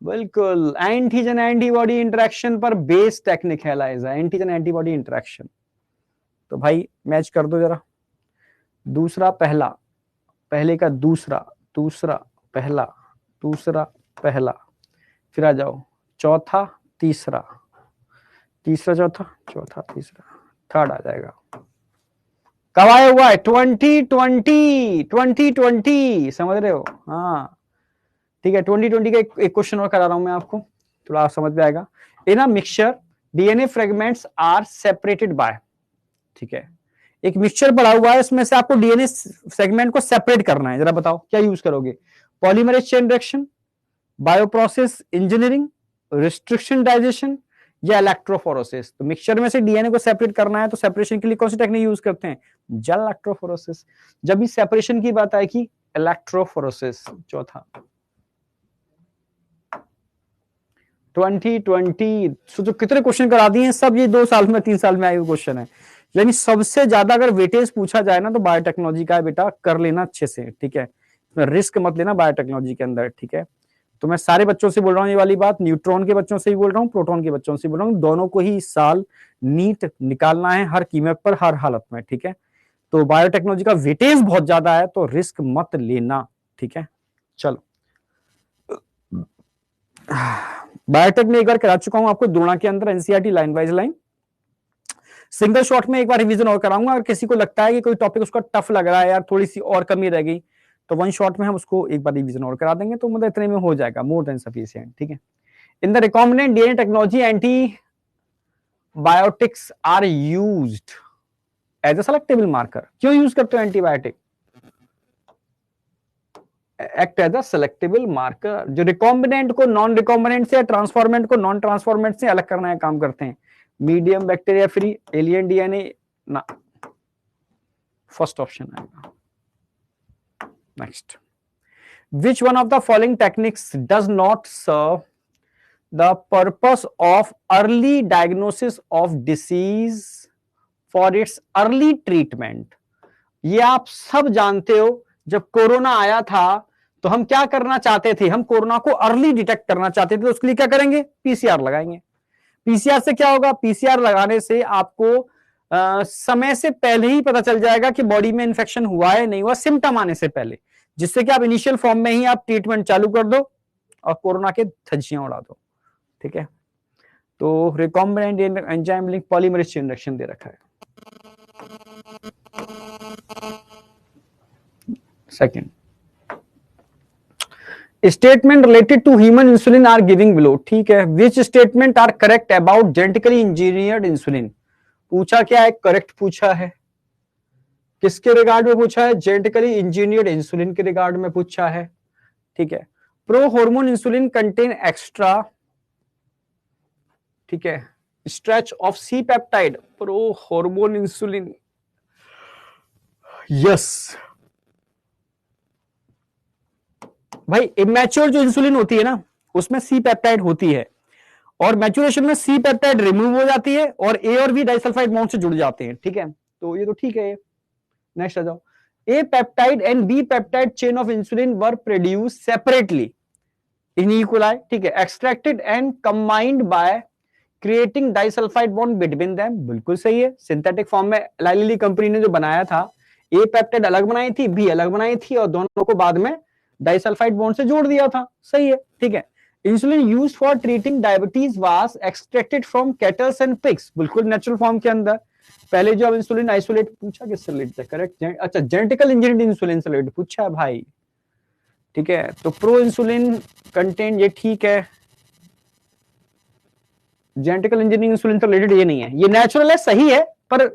बिल्कुल, एंटीजन एंटीबॉडी इंटरेक्शन पर बेस टेक्निक है अलाइजा, एंटीजन एंटीबॉडी इंटरेक्शन। तो भाई मैच कर दो जरा, दूसरा पहला, पहले का दूसरा, दूसरा पहला, दूसरा पहला, फिर आ जाओ चौथा तीसरा, तीसरा चौथा, चौथा तीसरा, थर्ड आ जाएगा। कब आया हुआ है? 2020 समझ रहे हो? हाँ ठीक है, 2020 का एक क्वेश्चन और करा रहा हूं मैं आपको, थोड़ा समझ में आएगा। In a mixture DNA fragments are separated by, ठीक है, एक मिक्सचर पड़ा हुआ है, इसमें से आपको डीएनए सेगमेंट को सेपरेट करना है, जरा बताओ क्या यूज करोगे? Polymerase chain reaction, bioprocess engineering, restriction digestion या इलेक्ट्रोफोरोसिस? तो मिक्सचर में से डीएनए को सेपरेट करना है तो सेपरेशन के लिए कौन सी टेक्निक यूज करते हैं? Jail electrophoresis. जब भी सेपरेशन की बात आएगी इलेक्ट्रोफोरोसिस। चौथा 2020 सोचो कितने क्वेश्चन करा दिए हैं सब, ये 2 साल में 3 साल में आए हुए क्वेश्चन है। यानी सबसे ज्यादा अगर वेटेज पूछा जाए ना तो बायोटेक्नोलॉजी का है बेटा, कर लेना अच्छे से, ठीक है, रिस्क मत लेना बायोटेक्नोलॉजी के अंदर, ठीक है। तो मैं सारे बच्चों से बोल रहा हूँ ये वाली बात, न्यूट्रॉन के बच्चों से भी बोल रहा हूँ, प्रोटॉन के बच्चों से बोल रहा हूँ, दोनों को ही इस साल नीट निकालना है हर कीमत पर, हर हालत में, ठीक है। तो बायोटेक्नोलॉजी का वेटेज बहुत ज्यादा है तो रिस्क मत लेना, ठीक है। चलो बायोटेक में एक बार करा चुका हूं आपको द्रोणा के अंदर, NCERT line wise line, single shot में एक बार रिवीजन और कराऊंगा। अगर किसी को लगता है कि कोई टॉपिक उसका टफ लग रहा है यार, थोड़ी सी और कमी रह गई, तो 1 शॉट में हम उसको एक बार रिवीजन और करा देंगे, तो मतलब इतने में हो जाएगा, मोर देन सफिशिएंट, ठीक है। In the recombinant DNA technology antibiotics are used as a selectable marker. क्यों यूज करते हो antibiotic? Act as a selectable marker, जो रिकॉम्बिनेंट को नॉन रिकॉम्बिनेंट से, ट्रांसफॉर्मेंट को नॉन ट्रांसफॉर्मेंट से अलग करना है काम करते हैं। Medium bacteria free, alien DNA ना, फर्स्ट ऑप्शन आएगा। Next, which one of the following techniques does not serve the purpose of early diagnosis of disease for its early treatment? ये आप सब जानते हो, जब कोरोना आया था तो हम क्या करना चाहते थे? हम कोरोना को अर्ली डिटेक्ट करना चाहते थे, तो उसके लिए क्या करेंगे? पीसीआर लगाएंगे। पीसीआर से क्या होगा? पीसीआर लगाने से आपको समय से पहले ही पता चल जाएगा कि बॉडी में इंफेक्शन हुआ है नहीं हुआ, सिम्टम आने से पहले, जिससे कि आप इनिशियल फॉर्म में ही आप ट्रीटमेंट चालू कर दो और कोरोना के धज्जियां उड़ा दो, ठीक है। तो recombinant enzyme link polymerase chain reaction दे रखा है। Second, statement related to human insulin are giving below, ठीक है। Which statement are correct about genetically engineered insulin? पूछा क्या है? करेक्ट पूछा है। किसके रिगार्ड में पूछा है? जेनेटिकली इंजीनियर्ड इंसुलिन के रिगार्ड में पूछा है, ठीक है। Pro hormone insulin contain extra, ठीक है, stretch of C peptide. Pro hormone insulin, yes भाई, इमैच्योर जो इंसुलिन होती है ना उसमें सी पेप्टाइड होती है, और मैच्योरेशन में सी पेप्टाइड रिमूव हो जाती है और ए और बी डाइसल्फाइड बॉन्ड से जुड़ जाते हैं, ठीक है। तो ये तो ठीक है। नेक्स्ट आ जाओ, A peptide and B peptide chain of insulin were produce separately in E coli, ठीक है, extracted and combined by creating disulphide bond between them. बिल्कुल सही है। सिंथेटिक फॉर्म में एलाई लिली कंपनी ने जो बनाया था, ए पेप्टाइड अलग बनाई थी, बी अलग बनाई थी, और दोनों को बाद में डाइसल्फाइड बॉन्ड से जोड़ दिया था। सही है, ठीक है। Insulin used for treating diabetes was extracted from kettles and pigs. बिल्कुल नेचुरल फॉर्म के अंदर। पहले जो अब इंसुलिन आइसोलेट पूछा किससे रिलेटेड है? करेक्ट, अच्छा, जेनेटिकल इंजीनियर्ड इंसुलिन से रिलेटेड पूछा है भाई, ठीक है। तो प्रो इंसुलिन कंटेंट, ये ठीक है। जेनेटिकल इंजीनियरिंग इंसुलिन से रिलेटेड ये नहीं है, ये नेचुरल है, सही है, पर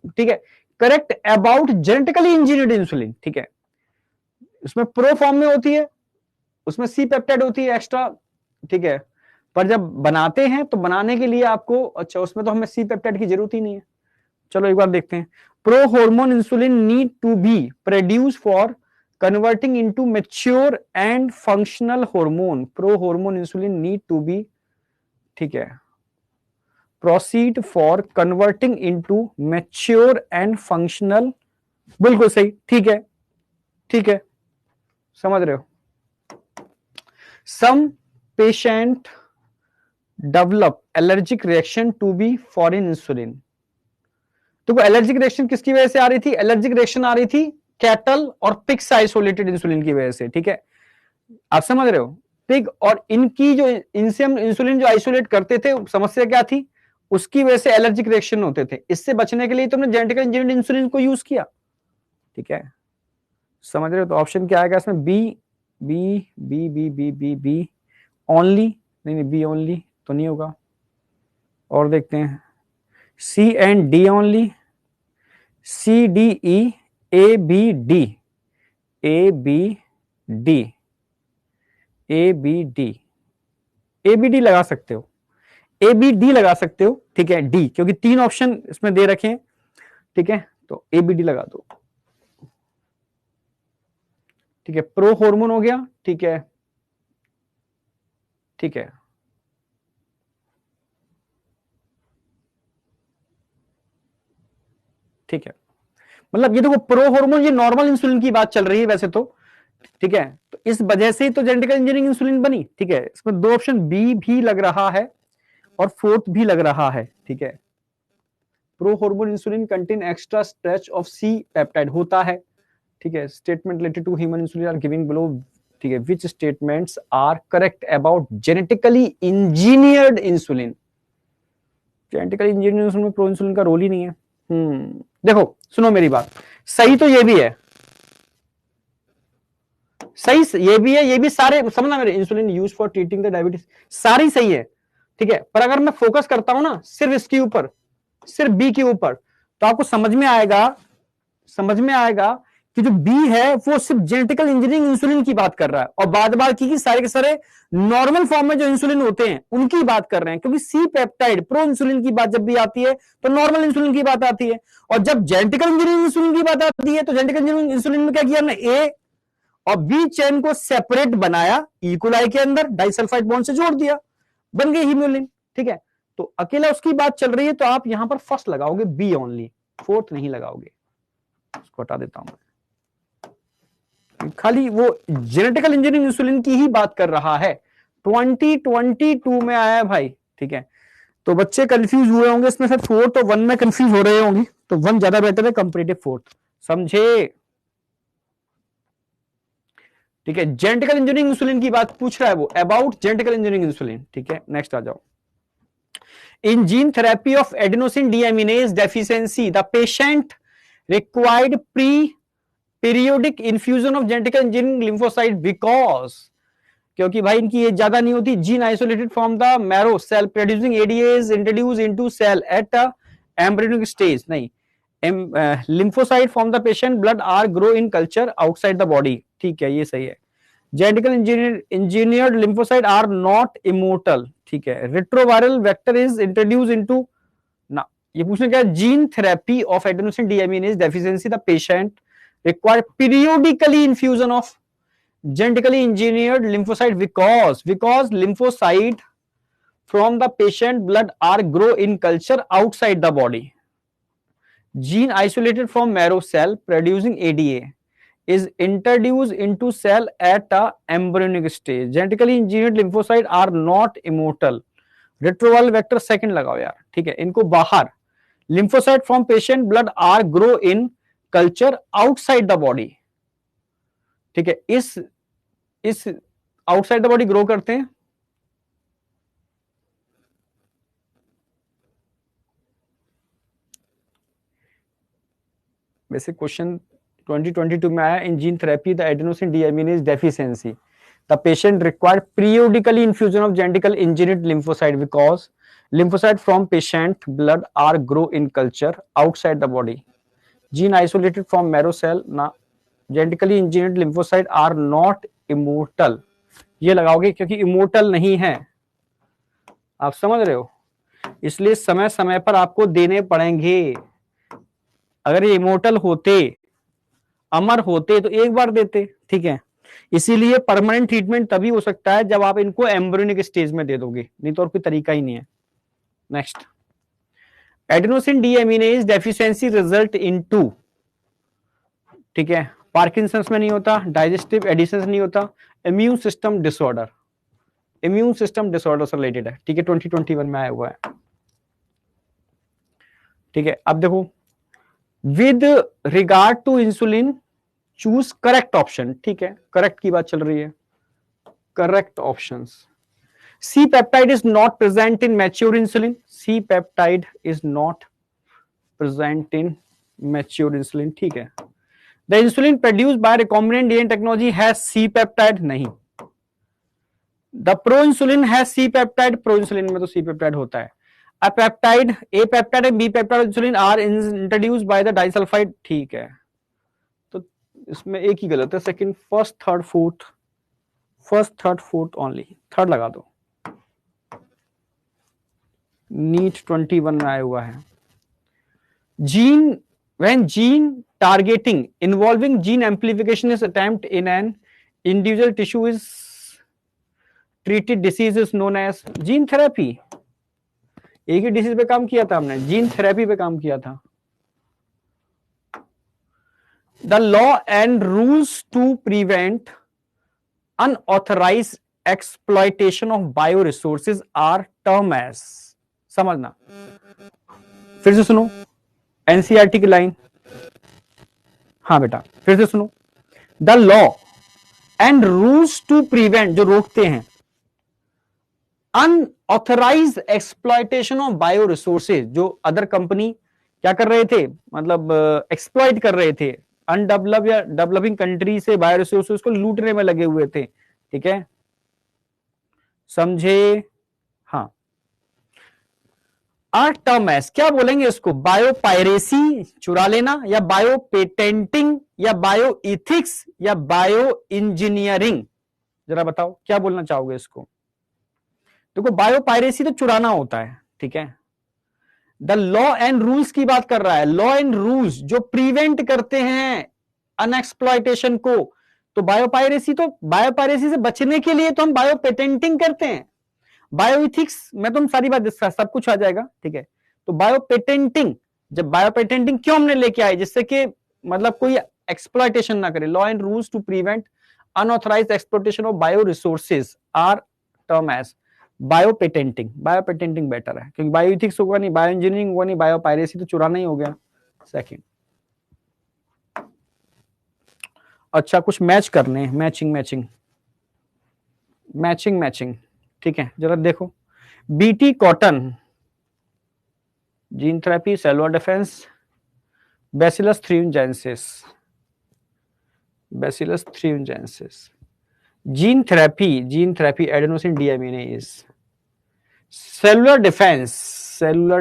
ठीक है। Correct about genetically engineered insulin, ठीक है, उसमें प्रो फॉर्म में होती है, उसमें सी पेप्टाइड होती है एक्स्ट्रा, ठीक है। पर जब बनाते हैं तो बनाने के लिए आपको, अच्छा, उसमें तो हमें सी पेप्टाइड की जरूरत ही नहीं है। चलो एक बार देखते हैं। Pro hormone insulin need to be produce for converting into mature and functional hormone. Pro hormone insulin need to be, ठीक है, proceed for converting into mature and functional. बिल्कुल सही, ठीक है, ठीक है, समझ रहे हो। Some patient develop allergic reaction to be foreign insulin. तो एलर्जिक रिएक्शन किसकी वजह से आ रही थी? एलर्जिक रिएक्शन आ रही थी कैटल और पिग्स आइसोलेटेड इंसुलिन की वजह से, ठीक है। आप समझ रहे हो? पिग और इनकी जो, इनसे हम इंसुलिन जो आइसोलेट करते थे, समस्या क्या थी? उसकी वजह से एलर्जिक रिएक्शन होते थे। इससे बचने के लिए तुमने जेनेटिकली इंजीनियर्ड इंसुलिन को यूज किया, ठीक है, समझ रहे हो? तो ऑप्शन क्या आएगा इसमें? B B B B B B B only, नहीं बी ओनली तो नहीं होगा, और देखते हैं C and D only, C D E, A B D, A B D, A B D, A B D लगा सकते हो, ए बी डी लगा सकते हो, ठीक है, डी, क्योंकि 3 ऑप्शन इसमें दे रखे हैं, ठीक है, तो ए बी डी लगा दो, ठीक है, प्रो हार्मोन हो गया, ठीक है, ठीक है, ठीक है, मतलब ये देखो प्रो हार्मोन, ये नॉर्मल इंसुलिन की बात चल रही है वैसे तो, ठीक है, तो इस वजह से ही तो जेनेटिकल इंजीनियरिंग इंसुलिन बनी, ठीक है, इसमें 2 ऑप्शन बी भी लग रहा है और 4th भी लग रहा है, ठीक है, pro hormone insulin contain extra stretch of C peptide होता है, ठीक है, statement related to human insulin are giving below, ठीक है, which statements are correct about genetically engineered insulin? Genetically engineered insulin में प्रो इंसुलिन का रोल ही नहीं है। देखो सुनो मेरी बात, सही तो ये भी है, सही ये भी है, ये भी सारे समझना मेरे, insulin use for treating the diabetes सारी सही है, ठीक है, पर अगर मैं फोकस करता हूं ना सिर्फ इसके ऊपर, सिर्फ बी के ऊपर, तो आपको समझ में आएगा कि जो बी है वो सिर्फ जेनेटिकल इंजीनियरिंग इंसुलिन की बात कर रहा है, और बाद बात की सारे के सारे नॉर्मल फॉर्म में जो इंसुलिन होते हैं उनकी बात कर रहे हैं, क्योंकि सी पेप्टाइड प्रो इंसुलिन की बात जब भी आती है तो नॉर्मल इंसुलिन की बात आती है, और जब जेनेटिकल इंजीनियरिंग इंसुलिन की बात आती है तो जेनेटिकल इंजीनियरिंग इंसुलिन में क्या किया हमने, ए और बी चेन को सेपरेट बनाया, इकोलाई के अंदर डाइसल्फाइड बॉन्ड से जोड़ दिया, बन गई हीमोलिन, ठीक है, तो अकेला उसकी बात चल रही है, तो आप यहां पर फर्स्ट लगाओगे बी ओनली, 4th नहीं लगाओगे, उसको हटा देता हूं मैं, खाली वो जेनेटिकल इंजीनियरिंग इंसुलिन की ही बात कर रहा है, 2022 में आया है भाई, ठीक है, तो बच्चे कंफ्यूज हुए होंगे इसमें से 4th और 1 में कंफ्यूज हो रहे होंगे, तो 1 ज्यादा बेटर है कंपेरेटिव 4th, समझे? ठीक है, जेनेटिकल इंजीनियरिंग इंसुलिन की बात पूछ रहा है वो, अबाउट जेनेटिकल इंजीनियरिंग इंसुलिन, ठीक है, नेक्स्ट आ जाओ। In gene therapy of adenosine deaminase deficiency the patient required periodic infusion of genetical engineering lymphocyte because, क्योंकि भाई इनकी एज ज्यादा नहीं होती, gene isolated from the marrow cell producing ADA introduce into cell at embryonic stage, नहीं, lymphocyte from the patient blood are grow in culture outside the body, ठीक है, ये सही है, genetical engineered lymphocyte are not immortal, ठीक है, retroviral vector is introduced into ना, ये पूछने क्या, gene therapy of adenosine deaminase deficiency the patient require periodically infusion of genetically engineered lymphocyte because lymphocyte from the patient blood are grow in culture outside the body, gene isolated from marrow cell producing ADA is introduced into cell at a embryonic stage, genetically engineered lymphocyte are not immortal, retroviral vector second लगाओ यार, ठीक है, इनको बाहर, lymphocyte from patient blood are grow in culture outside the body, ठीक है, इस outside the body grow करते हैं, वैसे क्वेश्चन 2022 में आया, in gene therapy the adenosine deaminase deficiency the patient required periodically infusion of genetical engineered lymphocyte because lymphocyte from patient blood are grow in culture outside the body, gene isolated from marrow cell ना, genetically engineered lymphocyte are not immortal, ये लगाओगे क्योंकि immortal नहीं है, आप समझ रहे हो, इसलिए समय समय पर आपको देने पड़ेंगे, अगर ये इमोर्टल होते, अमर होते तो एक बार देते, ठीक है, इसीलिए परमानेंट ट्रीटमेंट तभी हो सकता है जब आप इनको एम्ब्रियोनिक स्टेज में दे दोगे, नहीं तो और कोई तरीका ही नहीं है। Next, adenosine deaminase deficiency result in to, ठीक है, पार्किंसंस में नहीं होता, डाइजेस्टिव एडिशंस नहीं होता, immune system disorder, immune system disorder से रिलेटेड है, ठीक है, 2021 में आया हुआ है, ठीक है। अब देखो, with regard to insulin choose correct option, ठीक है, करेक्ट की बात चल रही है, correct options, C peptide is not present in mature insulin. C peptide is not present in mature insulin. ठीक है. The insulin produced by recombinant DNA technology has C peptide. नहीं. The proinsulin has C peptide. proinsulin में तो C peptide होता है. A peptide, A peptide and B peptide insulin are introduced by the disulfide. ठीक है. तो इसमें एक ही गलत है. Second, first, third, fourth. First, third, fourth only. Third लगा दो. नीट 21 में आया हुआ है. Gene, when gene targeting involving gene amplification is attempt in an individual tissue is treated disease is known as gene therapy. एक ही disease पे काम किया था हमने, जीन थेरेपी पे काम किया था. The law and rules to prevent unauthorized exploitation of bioresources are termed as. समझना, फिर से सुनो एनसीईआरटी की लाइन. हाँ बेटा फिर से सुनो. The law and rules to prevent, जो रोकते हैं, unauthorised exploitation of bio resources, जो अदर कंपनी क्या कर रहे थे, मतलब एक्सप्लॉइट कर रहे थे, अनडेवलप या डेवलपिंग कंट्री से बायो रिसोर्सेज को लूटने में लगे हुए थे. ठीक है, समझे? हाँ. आर टर्म एस, क्या बोलेंगे इसको, बायो पायरेसी, चुरा लेना, या बायो पेटेंटिंग, या बायो इथिक्स, या बायो इंजीनियरिंग. जरा बताओ क्या बोलना चाहोगे इसको. देखो बायो पायरेसी तो चुराना होता है. ठीक है, द लॉ एंड रूल्स की बात कर रहा है. लॉ एंड रूल्स जो प्रिवेंट करते हैं अनएक्सप्लॉयटेशन को, तो बायो पायरेसी, तो बायो पायरेसी से बचने के लिए तो हम बायो पेटेंटिंग करते हैं. बायो इथिक्स में तुम सारी बात सब कुछ आ जाएगा. ठीक है, तो बायो पेटेंटिंग, जब बायो पेटेंटिंग क्यों हमने लेके आए, जिससे कि मतलब कोई एक्सप्लॉयटेशन ना करे. Law and rules to prevent unauthorised exploitation of bio resources are term as bio patenting. Bio patenting better है, क्योंकि बायो इथिक्स होगा नहीं, बायो इंजीनियरिंग होगा नहीं, बायो पायरेसी तो चुराना ही हो गया. सेकंड. अच्छा, कुछ मैच करने, मैचिंग. ठीक है, जरा देखो. BT cotton, gene therapy, cellular defence, Bacillus thuringiensis. Gene therapy adenosine deaminase. Cellular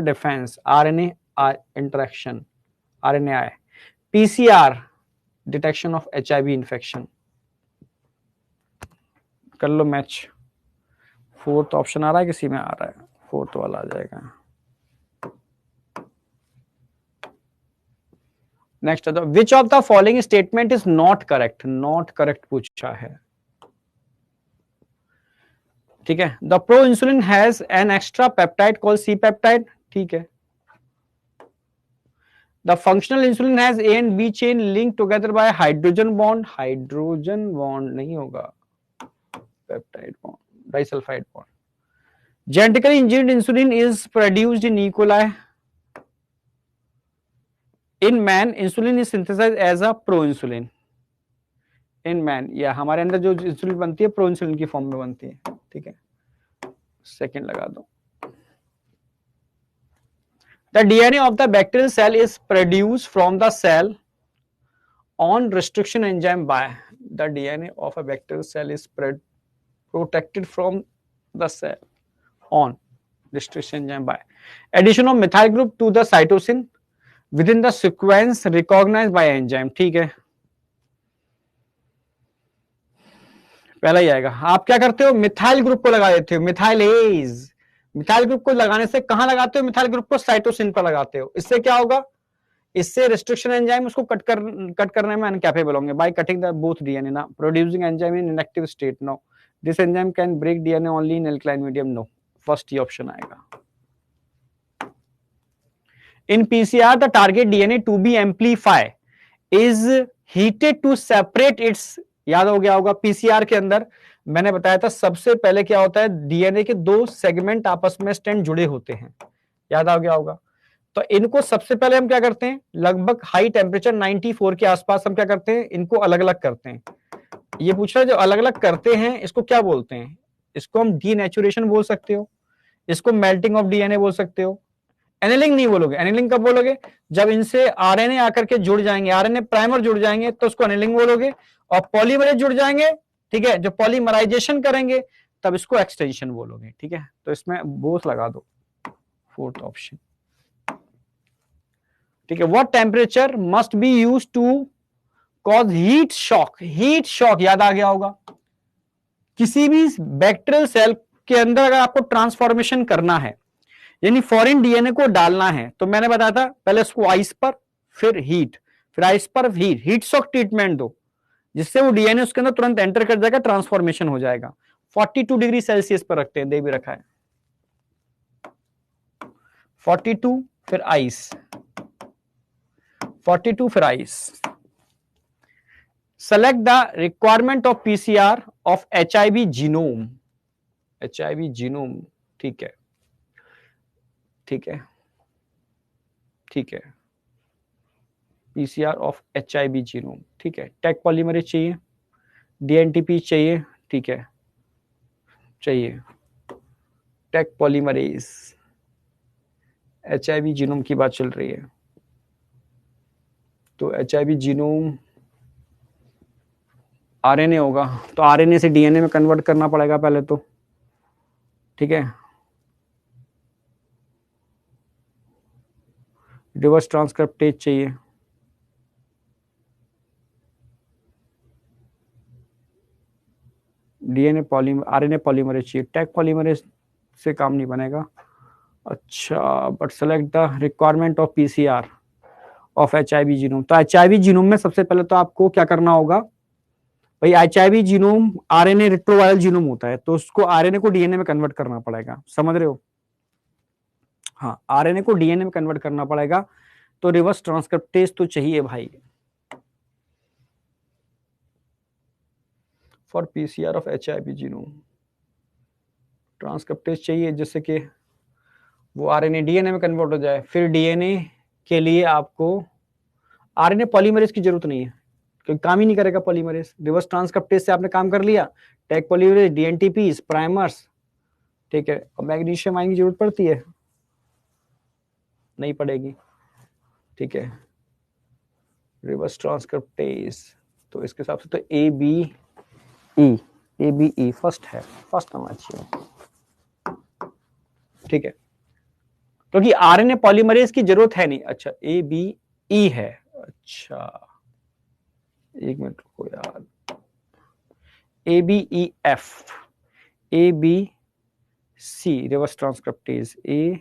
defence RNA interaction, RNA. PCR detection of HIV infection. कर लो मैच. फोर्थ ऑप्शन आ रहा है, किसी में आ रहा है, फोर्थ वाला आ जाएगा. Next, which of the following statement is not correct पूछा है. ठीक है, the pro insulin has an extra peptide called C peptide. ठीक है, the functional insulin has A and B chain link together by hydrogen bond नहीं होगा, peptide bond, disulphide bond. Genetically engineered insulin is produced in E. coli. In man, insulin is synthesized as a proinsulin. In man, या हमारे अंदर जो insulin बनती है प्रोइंसुलिन की form में बनती है. ठीक है, सेकंड लगा दो. The DNA of the bacterial cell is produced from the cell on restriction enzyme by. The DNA of a bacterial cell is protected from the cell on restriction enzyme by addition of methyl group to the cytosine within the sequence recognized by enzyme. ठीक है, पहला ही आएगा. आप क्या करते हो, methyl group को लगा देते हो, मिथाइलेज. मिथाइल ग्रुप को लगाने से कहां लगाते हो, मिथाइल ग्रुप को साइटोसिन पर लगाते हो. इससे क्या होगा, इससे रेस्ट्रिक्शन एंजाइम उसको कट करने में अनकैपेबल होंगे by cutting the both DNA. ना producing enzyme in inactive state. No, this enzyme can break DNA only in alkaline medium. No, first ही ऑप्शन आएगा. In PCR, the target DNA to be amplify is heated to separate its. याद हो गया होगा, PCR के अंदर मैंने बताया था सबसे पहले क्या होता है, डीएनए के दो सेगमेंट आपस में स्ट्रैंड जुड़े होते हैं. याद आ गया होगा. तो इनको सबसे पहले हम क्या करते हैं, लगभग हाई टेम्परेचर 94 के आसपास हम क्या करते हैं, इनको अलग अलग करते हैं. ये पूछ रहा है जो अलग अलग करते हैं इसको क्या बोलते हैं, इसको हम डीनेचुरेशन बोल सकते हो, इसको मेल्टिंग ऑफ डीएनए बोल सकते हो। एनिलिंग नहीं बोलोगे। एनिलिंग कब बोलोगे? जब इनसे आरएनए आकर के जुड़ जाएंगे, आरएनए प्राइमर जुड़ जाएंगे तो उसको एनिलिंग बोलोगे। और पॉलीमरेज जुड़ जाएंगे, ठीक है, जो पॉलीमराइजेशन करेंगे तब इसको एक्सटेंशन बोलोगे। ठीक है, तो इसमें बोथ लगा दो, फोर्थ ऑप्शन। ठीक है, what temperature must be use to cause heat shock? Heat shock याद आ गया होगा। किसी भी बैक्टीरियल सेल के अंदर अगर आपको ट्रांसफॉर्मेशन करना है, यानी फॉरेन डीएनए को डालना है, तो मैंने बताया था पहले उसको आइस पर, फिर हीट, फिर आइस पर हीट शॉक ट्रीटमेंट दो, जिससे वो डीएनए उसके अंदर तुरंत एंटर कर जाएगा, ट्रांसफॉर्मेशन हो जाएगा। 42 डिग्री सेल्सियस पर रखते हैं, दे भी रखा है 42, फिर आइस, 42 फिर ice. Select the requirement of PCR of HIV genome. HIV genome, ठीक है, ठीक है, ठीक है, पीसीआर ऑफ एचआईवी जीनोम, ठीक है। टैग पॉलीमरेज चाहिए, डीएनटीपी चाहिए, ठीक है, चाहिए टैग पॉलीमरेज। एचआईवी जीनोम की बात चल रही है, तो एचआईवी जीनोम आरएनए होगा, तो आरएनए से डीएनए में कन्वर्ट करना पड़ेगा पहले तो, ठीक है। रिवर्स ट्रांसक्रिप्टेज चाहिए, डीएनए पॉलीमर, आरएनए पॉलीमरेज चाहिए, टैग पॉलीमरेज से काम नहीं बनेगा। अच्छा, but select the requirement of PCR of HIV genome. तो एचआईवी जीनोम में सबसे पहले तो आपको क्या करना होगा भाई, HIV genome RNA retroviral genome होता है, तो उसको आरएनए को डीएनए में कन्वर्ट करना पड़ेगा, समझ रहे हो? हाँ, आरएनए को डीएनए में कन्वर्ट करना पड़ेगा, तो रिवर्स ट्रांसक्रिप्टेज तो चाहिए भाई for PCR of HIV genome. Transcriptase चाहिए जिससे कि वो आरएनए डीएनए में कन्वर्ट हो जाए। फिर डीएनए के लिए आपको आरएनए पॉलीमरेज की जरूरत नहीं है, क्योंकि काम ही नहीं करेगा पॉलीमरेज। रिवर्स ट्रांसक्रिप्टेज से आपने काम कर लिया, टैग पॉलीमरेज, डीएनटीपी, प्राइमर्स, ठीक है। और मैग्नीशियम आयन की जरूरत पड़ती है? नहीं पड़ेगी, ठीक है। रिवर्स ट्रांसक्रिप्टेज, तो इसके हिसाब से तो ए बी ई फर्स्ट है, फर्स्ट होना चाहिए, ठीक है, क्योंकि आरएनए पॉलीमरेज की जरूरत है नहीं। अच्छा, ए बी ई है, अच्छा एक मिनट रुको यार, A B E F, A B C, reverse transcriptase, A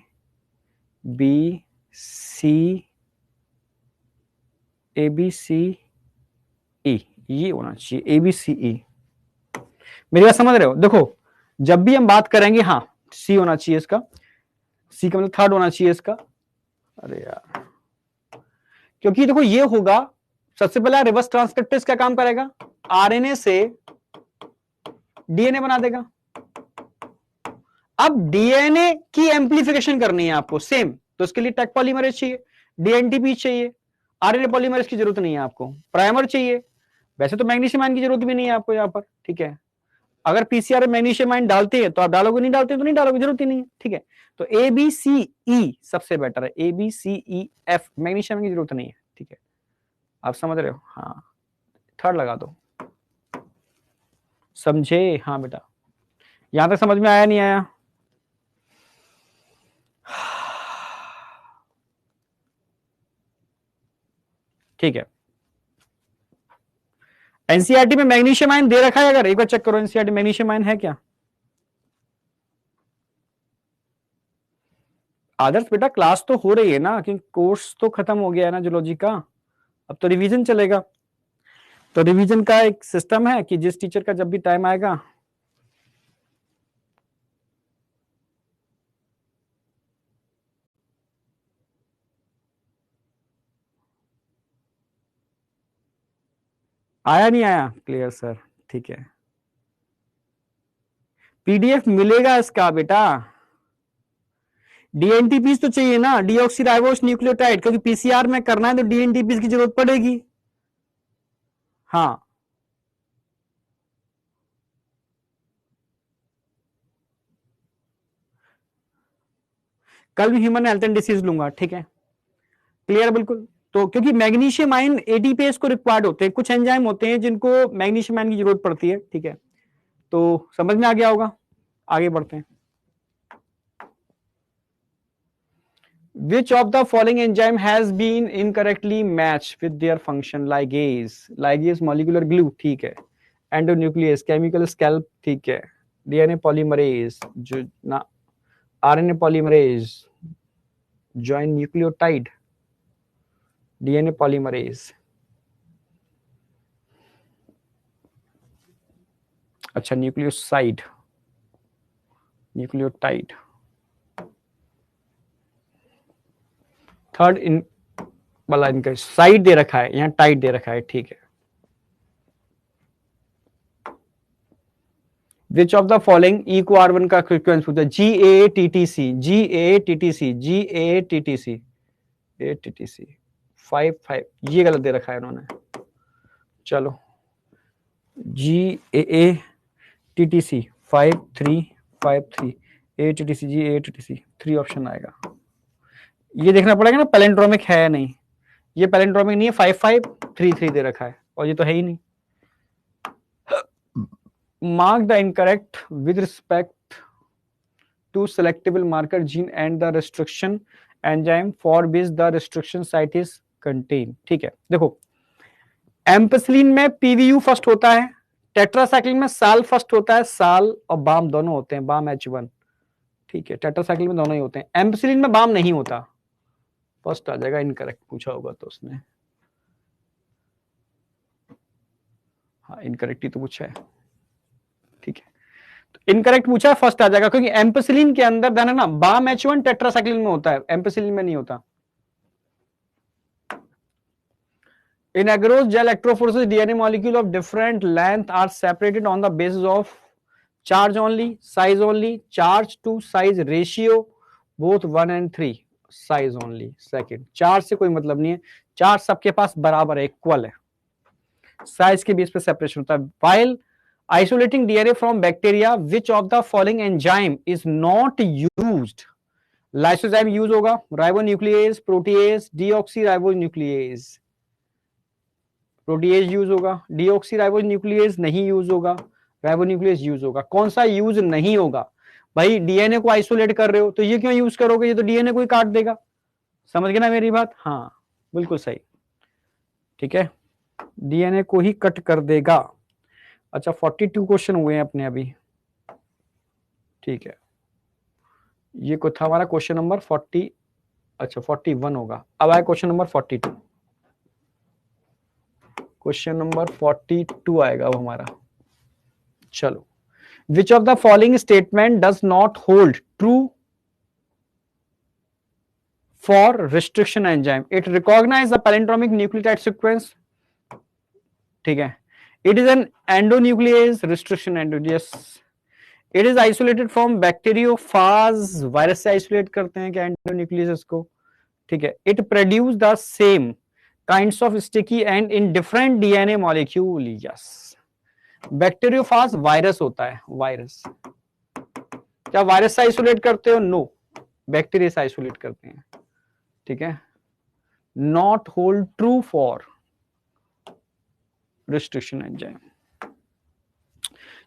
B C, A B C E, ये होना चाहिए, ए बी सी ई। मेरी बात समझ रहे हो? देखो, जब भी हम बात करेंगे, हाँ सी होना चाहिए इसका, सी का मतलब थर्ड होना चाहिए इसका। अरे यार, क्योंकि देखो ये होगा, सबसे पहले रिवर्स ट्रांसक्रिप्टेज क्या काम करेगा, आरएनए से डीएनए बना देगा। अब डीएनए की एम्प्लीफिकेशन करनी है आपको सेम, तो इसके लिए टैग पॉलीमरेज चाहिए, डीएनटीपी चाहिए, आरएनए पॉलीमरेज की जरूरत नहीं है आपको, प्राइमर चाहिए। वैसे तो मैग्नीशियम आयन की जरूरत भी नहीं है आपको यहाँ पर, ठीक है। अगर पीसीआर में मैग्नीशियम आयन डालते हैं तो आप डालोगे, नहीं डालते तो नहीं डालोगे, जरूरत ही नहीं है, ठीक है। तो ए बी सी ई सबसे बेटर है, A B C E F, magnesium की जरूरत नहीं है, ठीक है। आप समझ रहे हो? हाँ, थर्ड लगा दो, समझे? हाँ बेटा, यहां तक समझ में आया नहीं आया? ठीक है। एनसीईआरटी में मैग्नीशियम आयन दे रखा है, अगर एक बार चेक करो एनसीईआरटी मैग्नीशियम आयन है क्या? आदर्श बेटा, क्लास तो हो रही है ना, क्योंकि कोर्स तो खत्म हो गया है ना जूलॉजी का, अब तो रिवीजन चलेगा। तो रिवीजन का एक सिस्टम है कि जिस टीचर का जब भी टाइम आएगा, आया नहीं आया? क्लियर सर, ठीक है। पीडीएफ मिलेगा इसका बेटा, डीएनटीपीस तो चाहिए ना, डीऑक्सीराइबोस न्यूक्लियोटाइड, क्योंकि पीसीआर में करना है तो डीएनटीपीस की जरूरत पड़ेगी। हाँ, कल भी ह्यूमन हेल्थ एंड डिसीज लूंगा, ठीक है, क्लियर बिल्कुल। तो क्योंकि मैग्नीशियम आयन एटीपीएस को रिक्वायर्ड होते हैं, कुछ एंजाइम होते हैं जिनको मैग्नीशियम आयन की जरूरत पड़ती है, ठीक है, तो समझ में आ गया होगा। आगे बढ़ते हैं। Which of the following enzyme has been incorrectly matched with their function? Ligase, ligase molecular glue, ठीक है, endonuclease, chemical scalp, ठीक है, DNA polymerase, जो ना RNA polymerase, join nucleotide, DNA polymerase, अच्छा न्यूक्लियोसाइड, न्यूक्लियोटाइड, थर्ड इन वाला इनका side दे रखा है, यहाँ टाइट दे रखा है, ठीक है। Which of the following eco R1 का फ्रीक्वेंस पूछा, GATTC, GATTC, GATTC, ATTC 5 ये गलत दे रखा है इन्होंने, चलो GAATTC 5353, ATTC GATTC 3 ऑप्शन आएगा। ये देखना पड़ेगा ना पैलेंड्रोमिक है या नहीं, ये पैलेंड्रोमिक नहीं है, 5533 दे रखा है और ये तो है ही नहीं। Mark the incorrect with respect to selectable marker gene and the restriction enzyme for which the restriction site is contained, ठीक है। देखो एम्पेसिलिन में पीवीयू फर्स्ट होता है, टेट्रासाइक्लिन में साल फर्स्ट होता है, साल और बाम दोनों होते हैं, बाम H1, ठीक है, टेट्रासाइक्लिन में दोनों ही होते हैं, एम्पेसिलिन में बाम नहीं होता, फर्स्ट आ जाएगा। इनकरेक्ट पूछा होगा तो उसने, हाँ इनकरेक्ट ही तो पूछा है, ठीक है, तो इनकरेक्ट पूछा, फर्स्ट आ जाएगा, क्योंकि एम्पेसिलिन के अंदर ध्यान रखना बाम H1 टेट्रासाइक्लिन में होता है, एम्पेसिलिन में नहीं होता। In agarose gel electrophoresis, DNA molecule of different length are separated on the basis of charge only, size only, charge to size ratio, both 1 and 3, size only, second, charge से कोई मतलब नहीं है, charge सबके पास बराबर है, इक्वल है, size के बेस पे सेपरेशन होता है। While isolating DNA from bacteria, which of the following enzyme is not used? Lysozyme use होगा, राइबोन्यूक्लियेज, प्रोटीएज, डीऑक्सीराइबोन्यूक्लियेज, प्रोटीएज यूज होगा, डीऑक्सीराइबोन्यूक्लियेज नहीं यूज होगा, राइबोन्यूक्लियेज यूज होगा। कौन सा यूज नहीं होगा? भाई डीएनए को आइसोलेट कर रहे हो तो ये क्यों यूज करोगे, ये तो डीएनए को ही काट देगा, समझ गए ना मेरी बात? हाँ बिल्कुल सही, ठीक है, डीएनए को ही कट कर देगा। अच्छा 42 क्वेश्चन हुए हैं अपने अभी, ठीक है, ये को था हमारा क्वेश्चन नंबर 40, अच्छा 41 होगा। अब आया क्वेश्चन नंबर 42, क्वेश्चन नंबर 42 आएगा वो हमारा। चलो, which of the following statement does not hold true for restriction enzyme? It recognize the palindromic nucleotide sequence, ठीक है, it is an endonuclease restriction endonuclease, it is isolated from bacteriophage, virus से isolate करते हैं क्या endonuclease को, ठीक है, it produce the same kinds of sticky and in different DNA molecule, yes, bacteriophage virus होता है, वायरस, क्या वायरस से आइसोलेट करते हो? नो, बैक्टीरिया से आइसोलेट करते हैं, ठीक है, not hold true for restriction enzyme.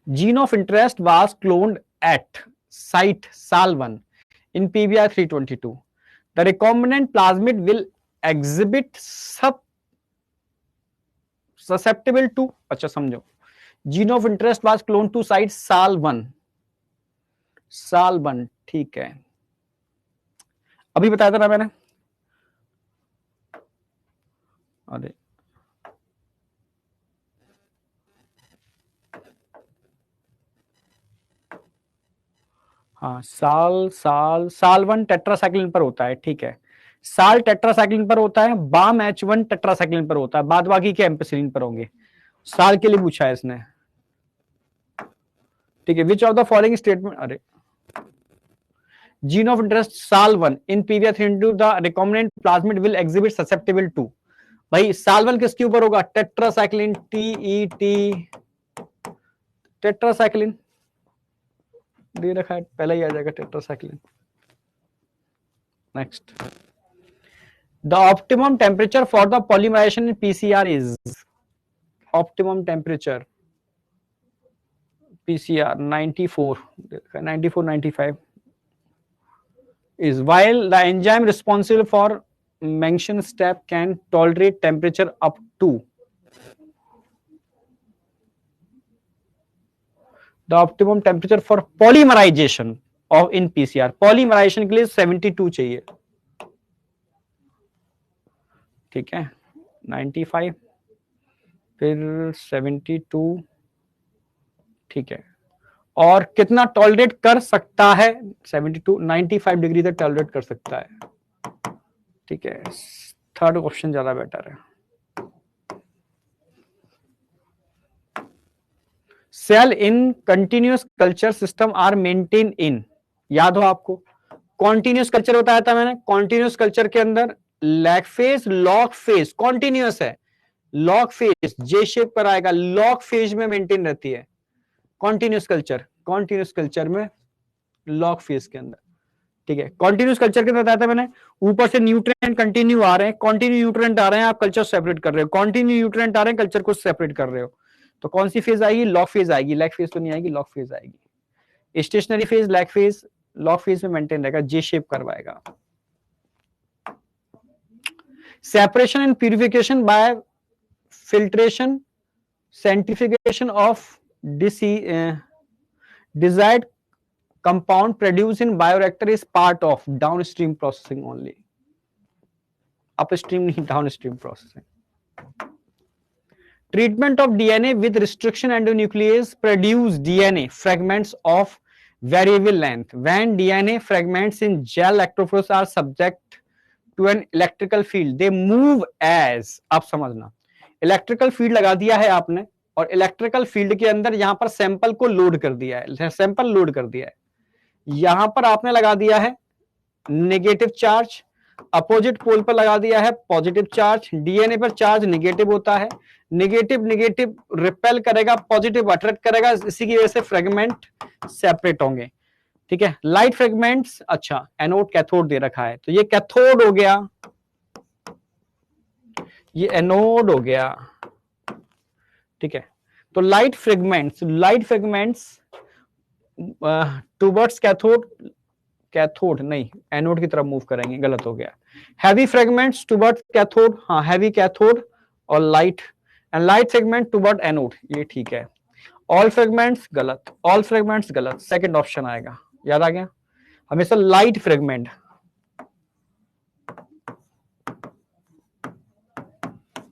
Gene of interest was cloned at site SAL1 in PBR 322. The recombinant plasmid will exhibit susceptible to, अच्छा समझो, gene of interest was cloned to site SAL1, SAL1, ठीक है, अभी बताया था ना मैंने, अरे हाँ, साल1 टेट्रासाइक्लिन पर होता है, ठीक है, साल टेट्रासाइक्लिन पर होता है, बाम H1 टेट्रासाइक्लिन पर होता है, बाद बाकी के एम्पेसिलिन पर होंगे। साल के लिए पूछा है इसने, ठीक है, which of the following statement, अरे जीन ऑफ इंटरेस्ट साल1 in pBR 322 the recombinant plasmid will exhibit susceptible to, भाई साल1 किसके ऊपर होगा? टेट्रासाइक्लिन, TET, टेट्रासाइक्लिन दे रखा है, पहले ही आ जाएगा tetracycline, next, the optimum temperature for the polymerisation in PCR is, optimum temperature PCR 94, 95 is, while the enzyme responsible for mentioned step can tolerate temperature up to, the optimum temperature for polymerization of in PCR, polymerization के लिए 72 चाहिए, ठीक है, 95 फिर 72, ठीक है, और कितना टॉलरेट कर सकता है, 72 95 डिग्री तक टॉलरेट कर सकता है, ठीक है, थर्ड ऑप्शन ज्यादा बेटर है। Cell in continuous culture system are maintain in, याद हो आपको कॉन्टिन्यूअस कल्चर बताया था मैंने, कॉन्टिन्यूअस कल्चर के अंदर lag phase log phase, continuous है, लॉग फेज जे शेप पर आएगा, लॉग फेज में मेंटेन रहती है कॉन्टिन्यूअस कल्चर, कॉन्टिन्यूअस कल्चर में लॉग फेज के अंदर, ठीक है, कॉन्टिन्यूअस कल्चर के अंदर बताया था मैंने, ऊपर से न्यूट्रिएंट कंटिन्यू आ रहे हैं, कंटिन्यू न्यूट्रिएंट आ रहे हैं, आप कल्चर सेपरेट कर रहे हो, कंटिन्यू न्यूट्रिएंट आ रहे हैं, कल्चर को सेपरेट कर रहे हो, तो कौन सी फेज आएगी, लॉग फेज आएगी, लैग फेज तो नहीं आएगी, लॉग फेज आएगी, stationary phase lag phase log phase में मेंटेन रहेगा, जे शेप करवाएगा। Separation and purification bye filtration सेंट्रिफिकेशन of desired compound produced in bioreactor is part of downstream processing only, upstream नहीं, downstream processing. Treatment of DNA with restriction endonuclease produce DNA fragments of variable length. When DNA fragments in gel electrophores are subject to an electrical field, they move as, आप समझना, electrical field लगा दिया है आपने और electrical field के अंदर यहां पर सैंपल को लोड कर दिया है, सैंपल लोड कर दिया है, यहां पर आपने लगा दिया है नेगेटिव चार्ज, अपोजिट पोल पर लगा दिया है पॉजिटिव चार्ज, डीएनए पर चार्ज नेगेटिव होता है, नेगेटिव नेगेटिव रिपेल करेगा, पॉजिटिव अट्रैक्ट करेगा, इसी की वजह से फ्रेगमेंट सेपरेट होंगे, ठीक है, लाइट फ्रेगमेंट्स, अच्छा एनोड कैथोड दे रखा है, तो ये कैथोड हो गया, ये एनोड हो गया, ठीक है, तो light fragments towards cathode, cathode नहीं एनोड की तरफ मूव करेंगे, गलत हो गया, हैवी फ्रेगमेंट्स टुवर्ड्स कैथोड, हाँ हैवी कैथोड, और light and light fragment toward anode, ये ठीक है, ऑल फ्रेगमेंट्स गलत, ऑल फ्रेगमेंट्स गलत, सेकंड ऑप्शन आएगा, याद आ गया, हमेशा light fragment,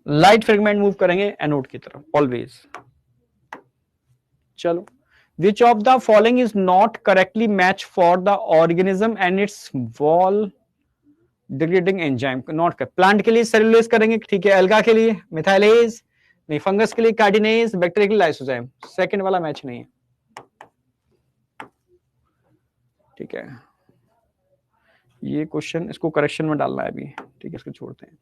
light fragment move करेंगे एनोड की तरफ ऑलवेज। चलो, which of the following is not correctly matched for the organism and its wall degrading enzyme, not कर, प्लांट के लिए सेलुलोज करेंगे, ठीक है, एल्गा के लिए मिथाइलेज नहीं, फंगस के लिए कार्डिनेज, बैक्टीरिया के लिए लाइसोजाइम, सेकंड वाला मैच नहीं है, ठीक है, ये क्वेश्चन इसको करेक्शन में डालना है अभी, ठीक है, इसको छोड़ते हैं।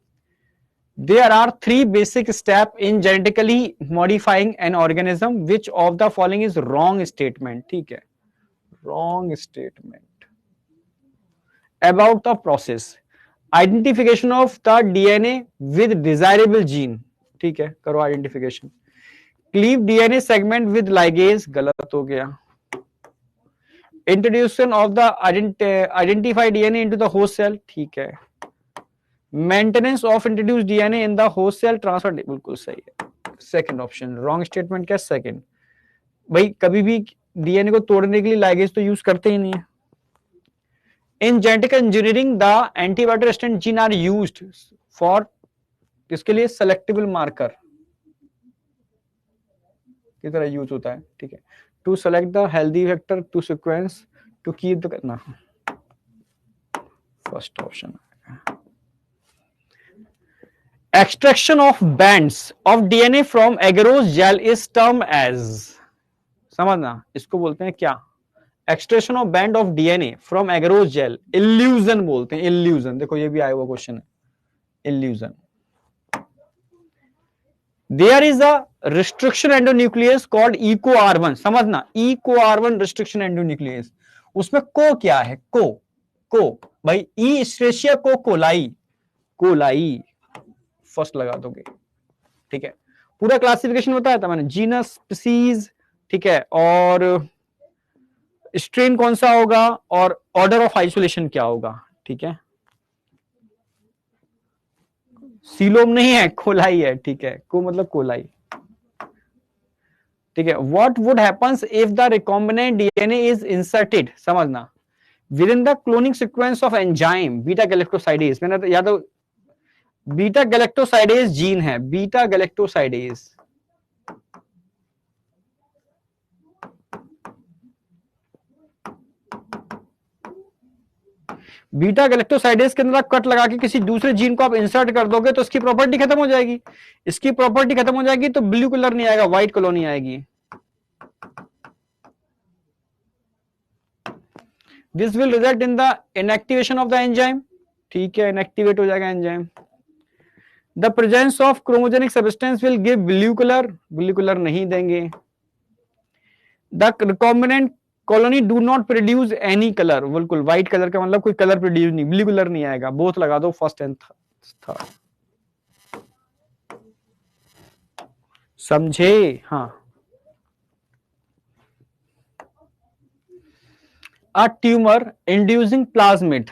There are three basic steps in genetically modifying an organism. Which of the following is wrong statement? ठीक है, wrong statement about the process. Identification of the DNA with desirable gene. ठीक है, करो identification. Cleave DNA segment with ligase, गलत हो गया. Introduction of the identified DNA into the host cell, ठीक है. Maintenance of introduce DNA in the host cell transfer, बिल्कुल सही है, सेकंड ऑप्शन, रॉन्ग स्टेटमेंट क्या, सेकंड, भाई कभी भी डीएनए को तोड़ने के लिए लाइगेज तो यूज करते ही नहीं है। In genetic engineering the antibiotic resistant gene are used for, इसके लिए सेलेक्टेबल मार्कर की तरह यूज होता है, ठीक है, to select the healthy vector to sequence to keep the, करना first option. Extraction of bands of DNA from agarose gel is termed as, समझना, इसको बोलते हैं क्या, extraction of band of DNA from agarose jail, illusion बोलते हैं, illusion, देखो ये भी आया हुआ क्वेश्चन है, elution. There is a restriction endonuclease called Eco R1, समझना, इको R1 रिस्ट्रिक्शन एंडोन्यूक्लियस, उसमें को क्या है, को को, भाई ई एस्टेरेशिया को कोलाई, कोलाई फर्स्ट लगा दोगे, ठीक है। पूरा क्लासिफिकेशन बताया था मैंने, जीनस, स्पीसीज, ठीक है, और स्ट्रेन कौन सा होगा और ऑर्डर ऑफ आइसोलेशन क्या होगा, ठीक है। सीलोम नहीं है, कोलाई है, ठीक है, को मतलब कोलाई, ठीक है। What would happens if the recombinant DNA is inserted, समझना, within the cloning sequence of enzyme beta galactosidase, मैंने तो याद हो, बीटा गैलेक्टोसाइडेज जीन है, बीटा गैलेक्टोसाइडेज, बीटा गैलेक्टोसाइडेज के अंदर आप कट लगा के किसी दूसरे जीन को आप इंसर्ट कर दोगे तो इसकी प्रॉपर्टी खत्म हो जाएगी, इसकी प्रॉपर्टी खत्म हो जाएगी तो ब्लू कलर नहीं आएगा, व्हाइट कॉलोनी आएगी। This will result in the inactivation of the enzyme, ठीक है, इनएक्टिवेट हो जाएगा enzyme. The presence of chromogenic substance will give blue colour, blue colour नहीं देंगे। The recombinant colony do not produce any colour, बिल्कुल white colour का मतलब कोई कलर प्रोड्यूस नहीं, ब्लू कलर नहीं आएगा, बोथ लगा दो फर्स्ट एंड थर्ड, समझे? हाँ। A tumor inducing plasmid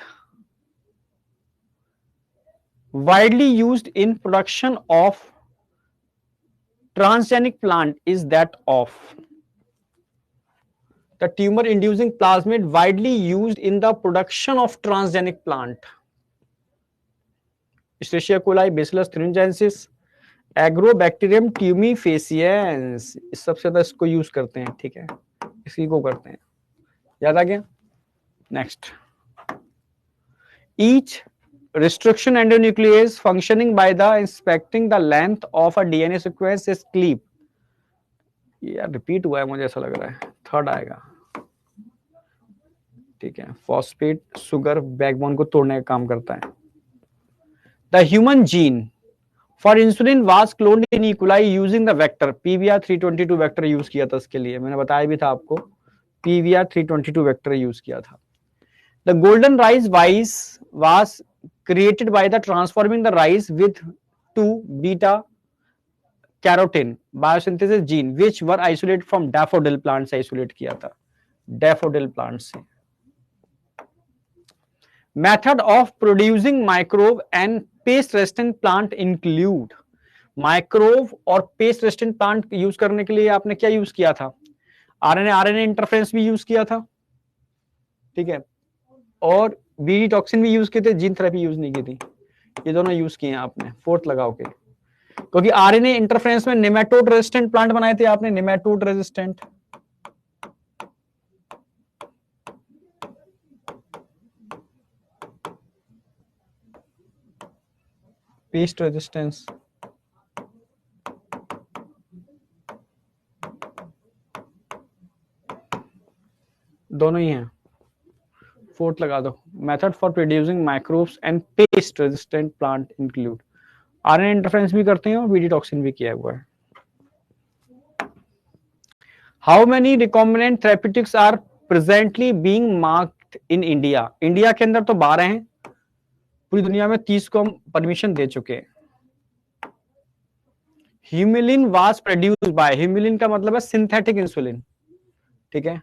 widely used in production of transgenic plant is that of, the tumor inducing plasmid widely used in the production of transgenic plant, Escherichia coli, Bacillus thuringiensis, Agrobacterium tumefaciens, इस सबसे ज्यादा इसको use करते हैं, ठीक है, इसी को करते हैं, याद आ गया। Next, each restriction endonuclease functioning by the inspecting the length of a DNA sequence is cleave, यार रिपीट हुआ है मुझे ऐसा लग रहा है, थर्ड आएगा, ठीक है। फॉस्फेट सुगर बैकबोन को तोड़ने का काम करता है। The human gene for insulin was cloned in E coli using the vector PVR 322 vector use किया था इसके लिए, मैंने बताया भी था आपको, पीवीआर 322 वेक्टर यूज किया था। The golden rice was created by the transforming the rice with 2 beta carotene biosynthesis gene which were isolated from daffodil plants, isolate किया था daffodil plants से। Method of producing microbe and paste resistant plant include, माइक्रोव और paste resistant plant use करने के लिए आपने क्या use किया था, आरएनए इंटरफेरेंस भी यूज किया था, ठीक है, और बीडी टॉक्सिन भी यूज किए थे, जीन थेरेपी यूज नहीं की थी, ये दोनों यूज किए हैं आपने, फोर्थ लगाओ के, क्योंकि आरएनए इंटरफेरेंस में नेमेटोड रेजिस्टेंट प्लांट बनाए थे आपने, नेमेटोड रेजिस्टेंट, पेस्ट रेजिस्टेंस, दोनों ही हैं, फोर्थ लगा दो। Method for producing microbes and pest resistant plant include, RNA interference भी करते हैं और बीडी टॉक्सिन भी किया हुआ है। How many recombinant therapeutics are presently being marked in India, India के अंदर तो 12 हैं, पूरी दुनिया में 30 को हम परमिशन दे चुके हैं। Humulin was produced by, Humulin का मतलब है सिंथेटिक इंसुलिन, ठीक है।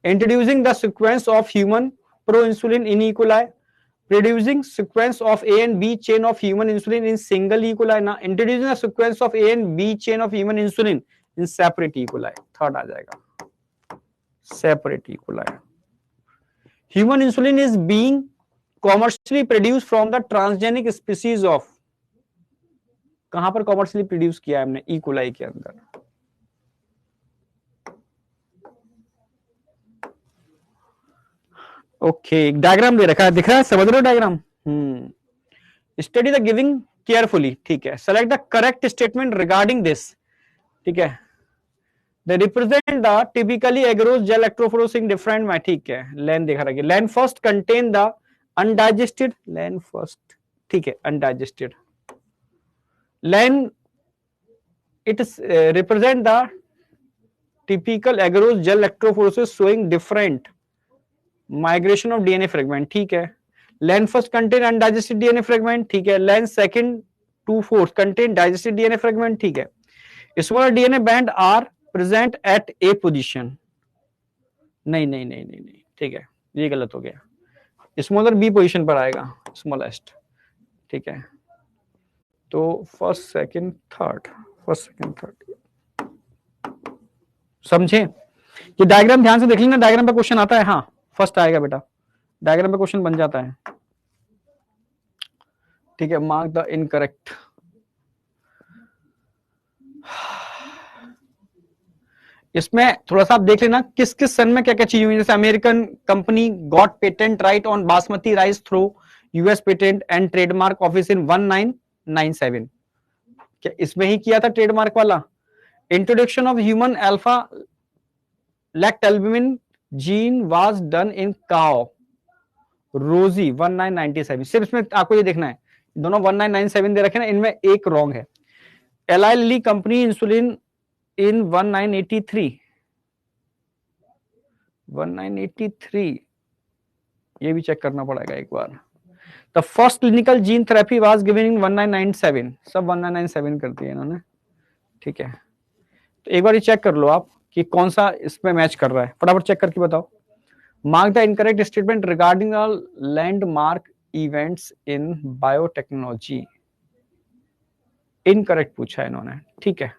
Introducing the sequence of human pro insulin in E coli, producing sequence of A and B chain of human insulin in single E. coli, ना introducing a sequence of A and B chain of human insulin in separate E. coli, third आ जाएगा, separate E. coli. Human insulin is being commercially produced from the transgenic species of, कहां पर commercially produce किया है हमने, E. coli के अंदर, okay, diagram दे रखा है, दिख रहा है, समझ रहे हो diagram, study the giving carefully, ठीक है, select the correct statement regarding this, ठीक है। They represent the typically agarose gel electrophoresing different में, ठीक है, लैन देखा रखिए, lane first contain the undigested, lane first, ठीक है, undigested lane, it represent the typical agarose gel electrophoresis showing different migration of DNA fragment, ठीक है। Lane first contain undigested DNA fragment, ठीक है। Lane second to fourth contain digested DNA fragment, ठीक है। Smaller DNA band are present at a position, नहीं नहीं नहीं नहीं नहीं, ठीक है, ये गलत हो गया। स्मॉलर बी पोजीशन पर आएगा स्मॉलेस्ट, ठीक है। तो first second third, first second third, समझे? ये डायग्राम ध्यान से देख लेना, डायग्राम पे क्वेश्चन आता है, हाँ फर्स्ट आएगा बेटा, डायग्राम पे क्वेश्चन बन जाता है, ठीक है। Mark the incorrect. इसमें थोड़ा सा आप देख लेना किस किस सन में क्या क्या चीज हुई, जैसे American company got patent right on basmati rice through US patent and trademark office in 1997, क्या इसमें ही किया था ट्रेडमार्क वाला? Introduction of human alpha lactalbumin gene was done in cow Rosie 1997, सिर्फ इसमें आपको ये देखना है, दोनों 1997 दे रखे ना, इनमें एक रॉन्ग है। Eli Lilly company insulin in 1983, ये भी चेक करना पड़ेगा एक बार। The first clinical gene therapy was given in 1997, सब 1997 कर दिए इन्होंने, ठीक है। तो एक बार ये चेक कर लो आप कि कौन सा इसमें मैच कर रहा है, फटाफट चेक करके बताओ। Mark the incorrect statement regarding the landmark events in biotechnology, incorrect पूछा है इन्होंने, ठीक है।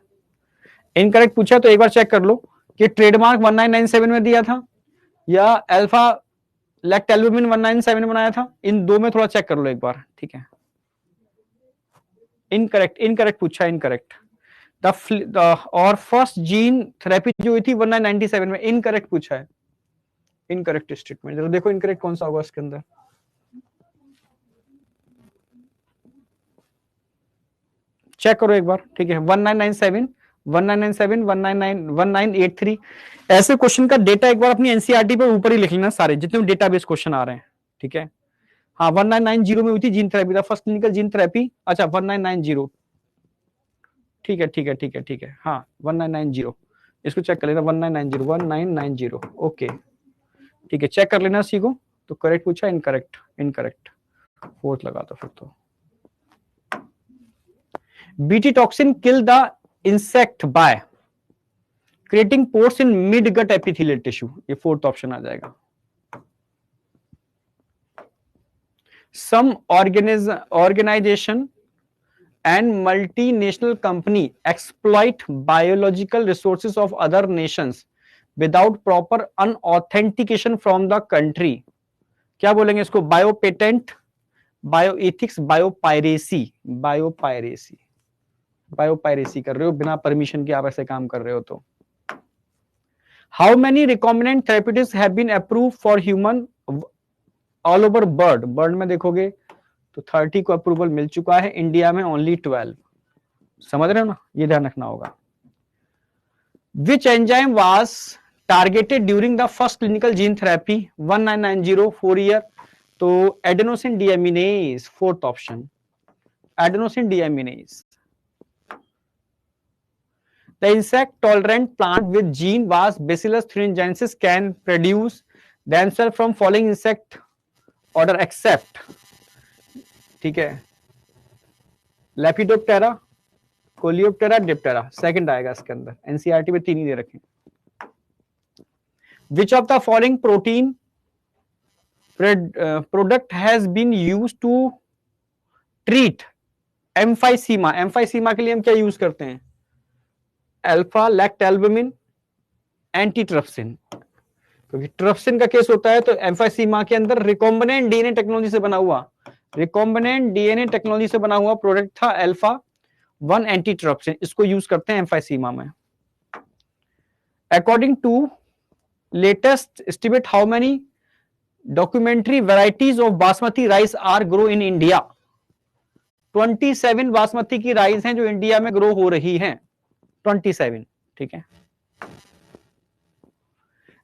इनकरेक्ट पूछा तो एक बार चेक कर लो कि ट्रेडमार्क 1997 में दिया था या अल्फा लैक्टल्बुमिन 1997 बनाया था, इन दो में थोड़ा चेक कर लो एक बार, ठीक है। इनकरेक्ट, इनकरेक्ट पूछा है, इनकरेक्ट। और फर्स्ट जीन थेरेपी जो हुई थी 1997 में, इनकरेक्ट पूछा है, इनकरेक्ट स्टेटमेंट। जरा देखो इनकरेक्ट कौन सा होगा इसके अंदर, चेक करो एक बार, ठीक है। 1997, 1997, 199, 1983, ऐसे क्वेश्चन का डेटा एक बार अपनी एनसीईआरटी पे ऊपर ही लिख लेना सारे जितने भी डेटाबेस क्वेश्चन आ रहे हैं, ठीक है। हाँ 1990 में हुई थी gene therapy, first clinical gene therapy, अच्छा 1990, ठीक है ठीक है ठीक है ठीक है, हाँ 1990, इसको चेक कर लेना, 1990, 1990, ओके, ठीक है, चेक कर लेना इसी को। तो करेक्ट पूछा, इनकरेक्ट, इनकरेक्ट, फोर्थ लगा दो फिर तो। BT toxin kill the insect by creating pores in mid gut epithelial tissue, ये फोर्थ ऑप्शन आ जाएगा। Some organization and multinational company exploit biological resources of other nations without proper unauthentication from the country, क्या बोलेंगे इसको? Bio patent, bio ethics, biopiracy, biopiracy, biopiracy कर रहे हो बिना परमिशन के, आप ऐसे काम कर रहे हो तो। How many recombinant therapeutics have been approve for human all over world, world में देखोगे तो 30 को अप्रूवल मिल चुका है, इंडिया में ओनली 12, समझ रहे हो ना, ये ध्यान रखना होगा। Which enzyme was targeted during the first clinical gene therapy 1990 4 year, तो adenosine deaminase, fourth option, adenosine deaminase. The insect tolerant plant with gene was Bacillus thuringiensis can produce themselves from following insect order except, ठीक है, lepidoptera, Coleoptera, Diptera, second आएगा इसके अंदर, NCERT में 3 ही दे रखे। Which of the following protein product has been used to treat emphysema, emphysema के लिए हम क्या यूज करते हैं? अल्फा लैक्टल्बुमिन, एंटीट्रप्सिन, क्योंकि ट्रप्सिन का केस होता है तो एम्फाइसीमा के अंदर रिकॉम्बिनेंट डीएनए टेक्नोलॉजी से बना हुआ, रिकॉम्बिनेंट डीएनए टेक्नोलॉजी से बना हुआ प्रोडक्ट था अल्फा 1 एंटीट्रप्सिन, इसको यूज करते हैं एम्फाइसीमा में। According to latest estimate how many documentary varieties of basmati rice are grow in India, 27 basmati की राइस हैं जो इंडिया में ग्रो हो रही हैं, 27, ठीक है।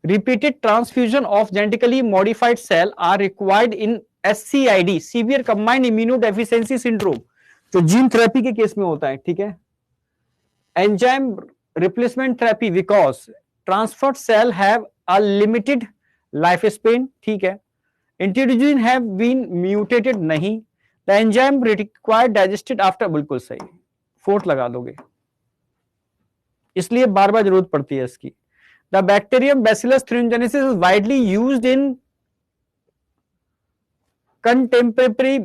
Repeated transfusion of genetically modified cell are required in SCID, severe combined immunodeficiency syndrome, जो जीन थेरेपी के केस में होता है, ठीक है। Enzyme replacement therapy because transferred cell have a limited life span, ठीक है। इंट्रोड्यूसिंग हैव बीन म्यूटेटेड, नहीं। The enzyme required digested after, बिल्कुल सही, फोर्थ लगा दोगे, इसलिए बार बार जरूरत पड़ती है इसकी। The bacterium Bacillus thuringiensis is widely used in contemporary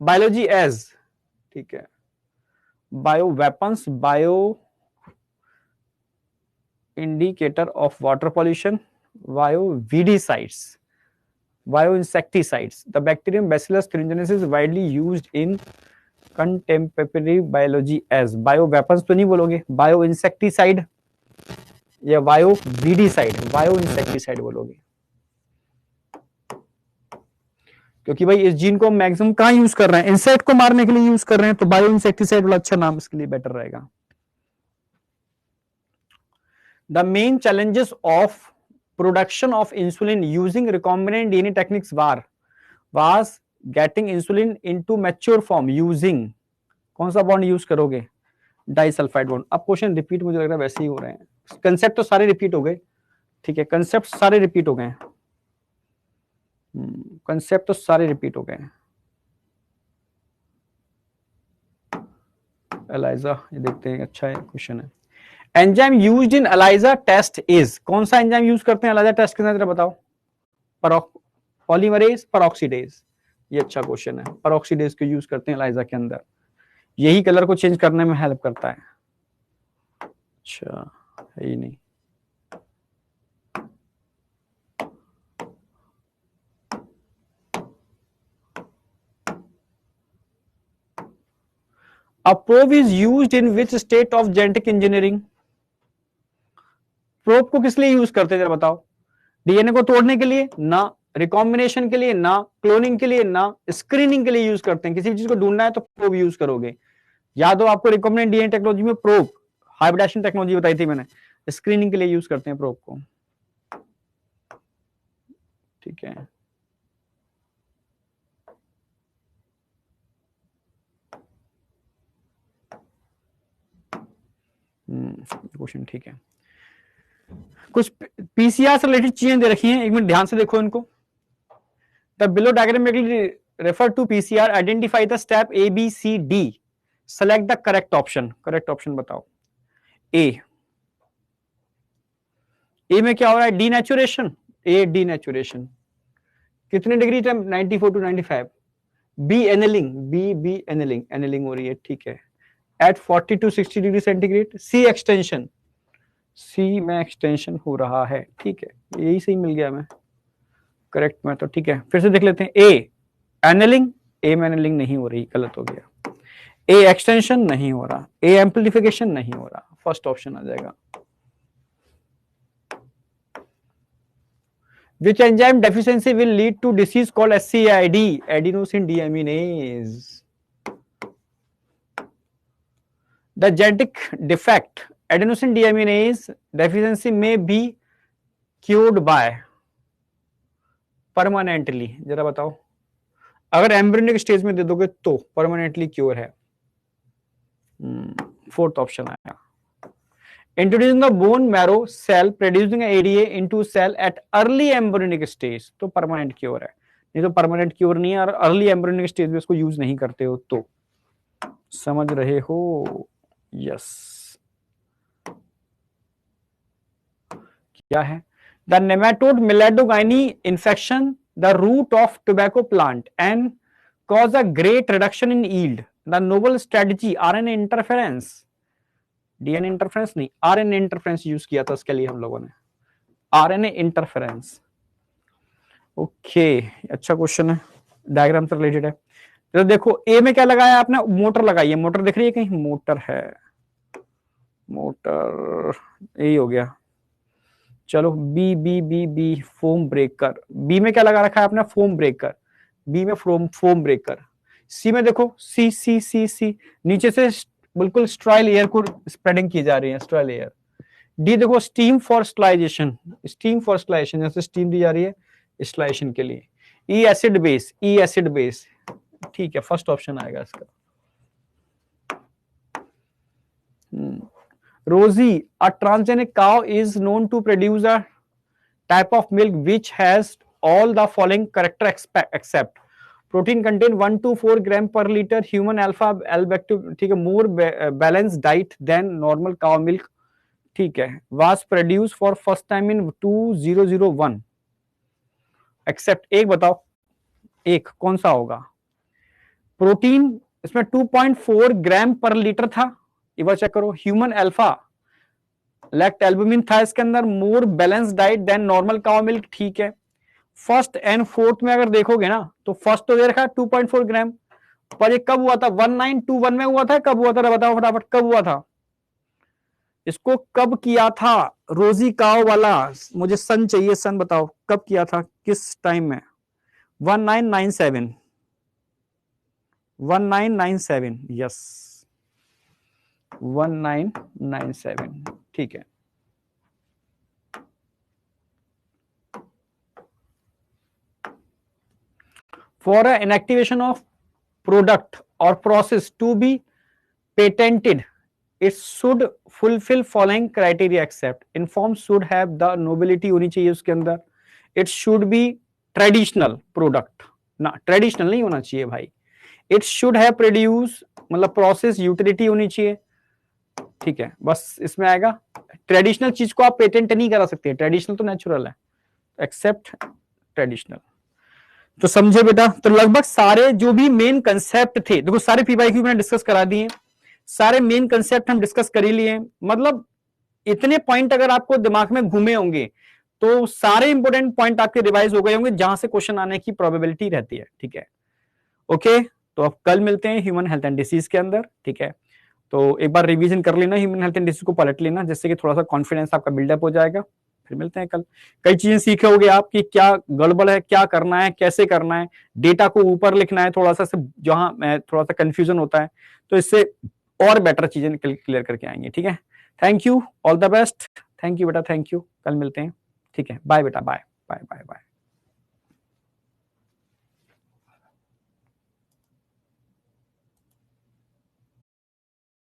biology as, ठीक है, bio weapons, bio indicator of water pollution, bio weedicides, bio insecticides. The bacterium Bacillus thuringiensis is widely used in contemporary biology as, bio weapons तो नहीं बोलोगे, bio insecticide या bio weedicide, bio insecticide बोलोगे, क्योंकि भाई इस जीन को हम मैक्सिमम कहां यूज कर रहे हैं, इंसेक्ट को मारने के लिए यूज कर रहे हैं, तो बायो इंसेक्टिसाइड वाला अच्छा नाम इसके लिए बेटर रहेगा। The main challenges of production of insulin using recombinant DNA techniques was getting insulin into mature form using, कौन सा बॉन्ड यूज करोगे, डाइसल्फाइड बॉन्ड। अब क्वेश्चन रिपीट मुझे लग रहा है वैसे ही हो रहे हैं, कंसेप्ट तो सारे रिपीट हो गए, ठीक है, कंसेप्ट सारे रिपीट हो गए, कंसेप्ट तो सारे रिपीट हो गए। एलाइजा, ये देखते हैं, अच्छा है क्वेश्चन है। Enzyme used in ELISA test is, कौन सा एंजाइम यूज करते हैं एलाइजा टेस्ट के अंदर, बताओ। पॉलीमरेज, पेरोक्सीडेज, ये अच्छा क्वेश्चन है, पेरोक्सीडेज को यूज करते हैं एलाइजा के अंदर, यही कलर को चेंज करने में हेल्प करता है। अच्छा है ही नहीं, A probe is used in which state of genetic engineering? Probe को किस लिए यूज करते हैं जरा बताओ, डीएनए को तोड़ने के लिए ना, रिकॉम्बिनेशन के लिए ना, क्लोनिंग के लिए ना, स्क्रीनिंग के लिए यूज करते हैं। किसी भी चीज को ढूंढना है तो प्रोब यूज करोगे। याद हो आपको रिकॉम्बिनेंट डीएनए टेक्नोलॉजी में प्रोब, हाइब्रिडेशन टेक्नोलॉजी बताई थी मैंने, स्क्रीनिंग के लिए यूज करते हैं प्रोब को, ठीक है। क्वेश्चन ठीक है। कुछ पीसीआर से रिलेटेड चीजें दे रखी हैं, एक मिनट ध्यान से देखो इनको। The below diagram refer to PCR, identify the step A B C D, select the correct option, correct option बताओ। ए में क्या हो रहा है, डीनेचुरेशन, ए डीनेचुरेशन, कितने degree temp, 94 to 95। B annealing, B annealing, annealing हो रही है, ठीक है, at 40 to 60 degree centigrade. C extension, C में एक्सटेंशन हो रहा है, ठीक है, यही सही मिल गया हमें, करेक्ट में तो, ठीक है। फिर से देख लेते हैं, ए एनेलिंग, ए में एनेलिंग नहीं हो रही, गलत हो गया। ए एक्सटेंशन नहीं हो रहा, ए एम्पलीफिकेशन नहीं हो रहा, फर्स्ट ऑप्शन आ जाएगा। Which enzyme deficiency will lead to disease called SCID, adenosine deaminase? The genetic defect adenosine deaminase deficiency may be cured by permanently, जरा बताओ, अगर एम्ब्रियोनिक स्टेज में दे दोगे तो परमानेंटली क्योर है, फोर्थ ऑप्शन आया। Introducing the bone marrow cell producing ADA into cell at early embryonic stage, तो permanent cure है, नहीं तो परमानेंट क्योर नहीं है, और अर्ली एम्ब्रियोनिक स्टेज में इसको यूज नहीं करते हो तो, समझ रहे हो, यस। क्या है, the nematode Meloidogyne infection the root of tobacco plant and cause a great reduction in yield, the novel strategy RNA interference, DNA interference नहीं, आरएनए इंटरफेरेंस यूज किया था इसके लिए हम लोगों ने, आरएनए इंटरफेरेंस, ओके, अच्छा क्वेश्चन है, डायग्राम से रिलेटेड है। तो देखो ए में क्या लगाया आपने, मोटर लगाई है, मोटर दिख रही है कहीं, मोटर है, मोटर यही हो गया। चलो B B B B foam breaker, B में क्या लगा रखा है आपने, फोम ब्रेकर, बी में फोम ब्रेकर। सी में देखो, सी सी सी सी नीचे से बिल्कुल स्ट्राइल एयर को स्प्रेडिंग की जा रही है, स्ट्राइल एयर। डी देखो, steam for sterilization, steam for sterilization, जैसे स्टीम दी जा रही है स्टलाइजेशन के लिए। E acid base, E acid base, ठीक है, फर्स्ट ऑप्शन आएगा इसका। Rosie, a transgenic cow is known to produce a type of milk which has all the following character except protein content 1 to 4 gram per litre, human alpha एल्बेक्टिव, ठीक है, more balance diet than normal cow milk, ठीक है, was produce for first time in 2001, except एक बताओ, एक कौन सा होगा? प्रोटीन इसमें 2.4 ग्राम पर लीटर था, एक बार चेक करो। ह्यूमन अल्फा लैक्ट एल्बुमिन था इसके अंदर, more balance diet than normal cow milk, ठीक है। फर्स्ट एंड फोर्थ में अगर देखोगे ना तो फर्स्ट तो दे रखा 2.4 ग्राम, पर ये कब हुआ था? 1921 में हुआ था, कब हुआ था बताओ फटाफट, कब हुआ था? इसको कब किया था? रोजी काव वाला, मुझे सन चाहिए, सन बताओ कब किया था, किस टाइम में? 1997, 1997, यस 1997, ठीक है। For an activation of product और process to be patented it should fulfill following criteria except inform should have the nobility होनी चाहिए उसके अंदर, it should be traditional product ना, traditional नहीं होना चाहिए भाई, it should have produce मतलब process utility होनी चाहिए, ठीक है, बस इसमें आएगा। ट्रेडिशनल चीज को आप पेटेंट नहीं करा सकते, ट्रेडिशनल तो नेचुरल है, एक्सेप्ट ट्रेडिशनल। तो समझे बेटा, तो लगभग सारे जो भी मेन कंसेप्ट थे, देखो सारे पीवाईक्यू मैंने डिस्कस करा दिए, सारे मेन कंसेप्ट हम डिस्कस कर ही लिए, मतलब इतने पॉइंट अगर आपको दिमाग में घूमे होंगे तो सारे इंपोर्टेंट पॉइंट आपके रिवाइज हो गए होंगे जहां से क्वेश्चन आने की प्रोबेबिलिटी रहती है, ठीक है। ओके, तो अब कल मिलते हैं ह्यूमन हेल्थ एंड डिसीज के अंदर, ठीक है। तो एक बार रिवीजन कर लेना, ह्यूमन हेल्थ एंड डिसीज को पलट लेना, जिससे कि थोड़ा सा कॉन्फिडेंस आपका बिल्डअप हो जाएगा। फिर मिलते हैं कल, कई चीजें सीखे होगे आप कि क्या गड़बड़ है, क्या करना है, कैसे करना है, डेटा को ऊपर लिखना है, थोड़ा सा जहां थोड़ा सा कंफ्यूजन होता है, तो इससे और बेटर चीजें क्लियर करके आएंगे, ठीक है। Thank you, all the best, thank you बेटा, थैंक यू, कल मिलते हैं, ठीक है, बाय बेटा, बाय बाय बाय बाय।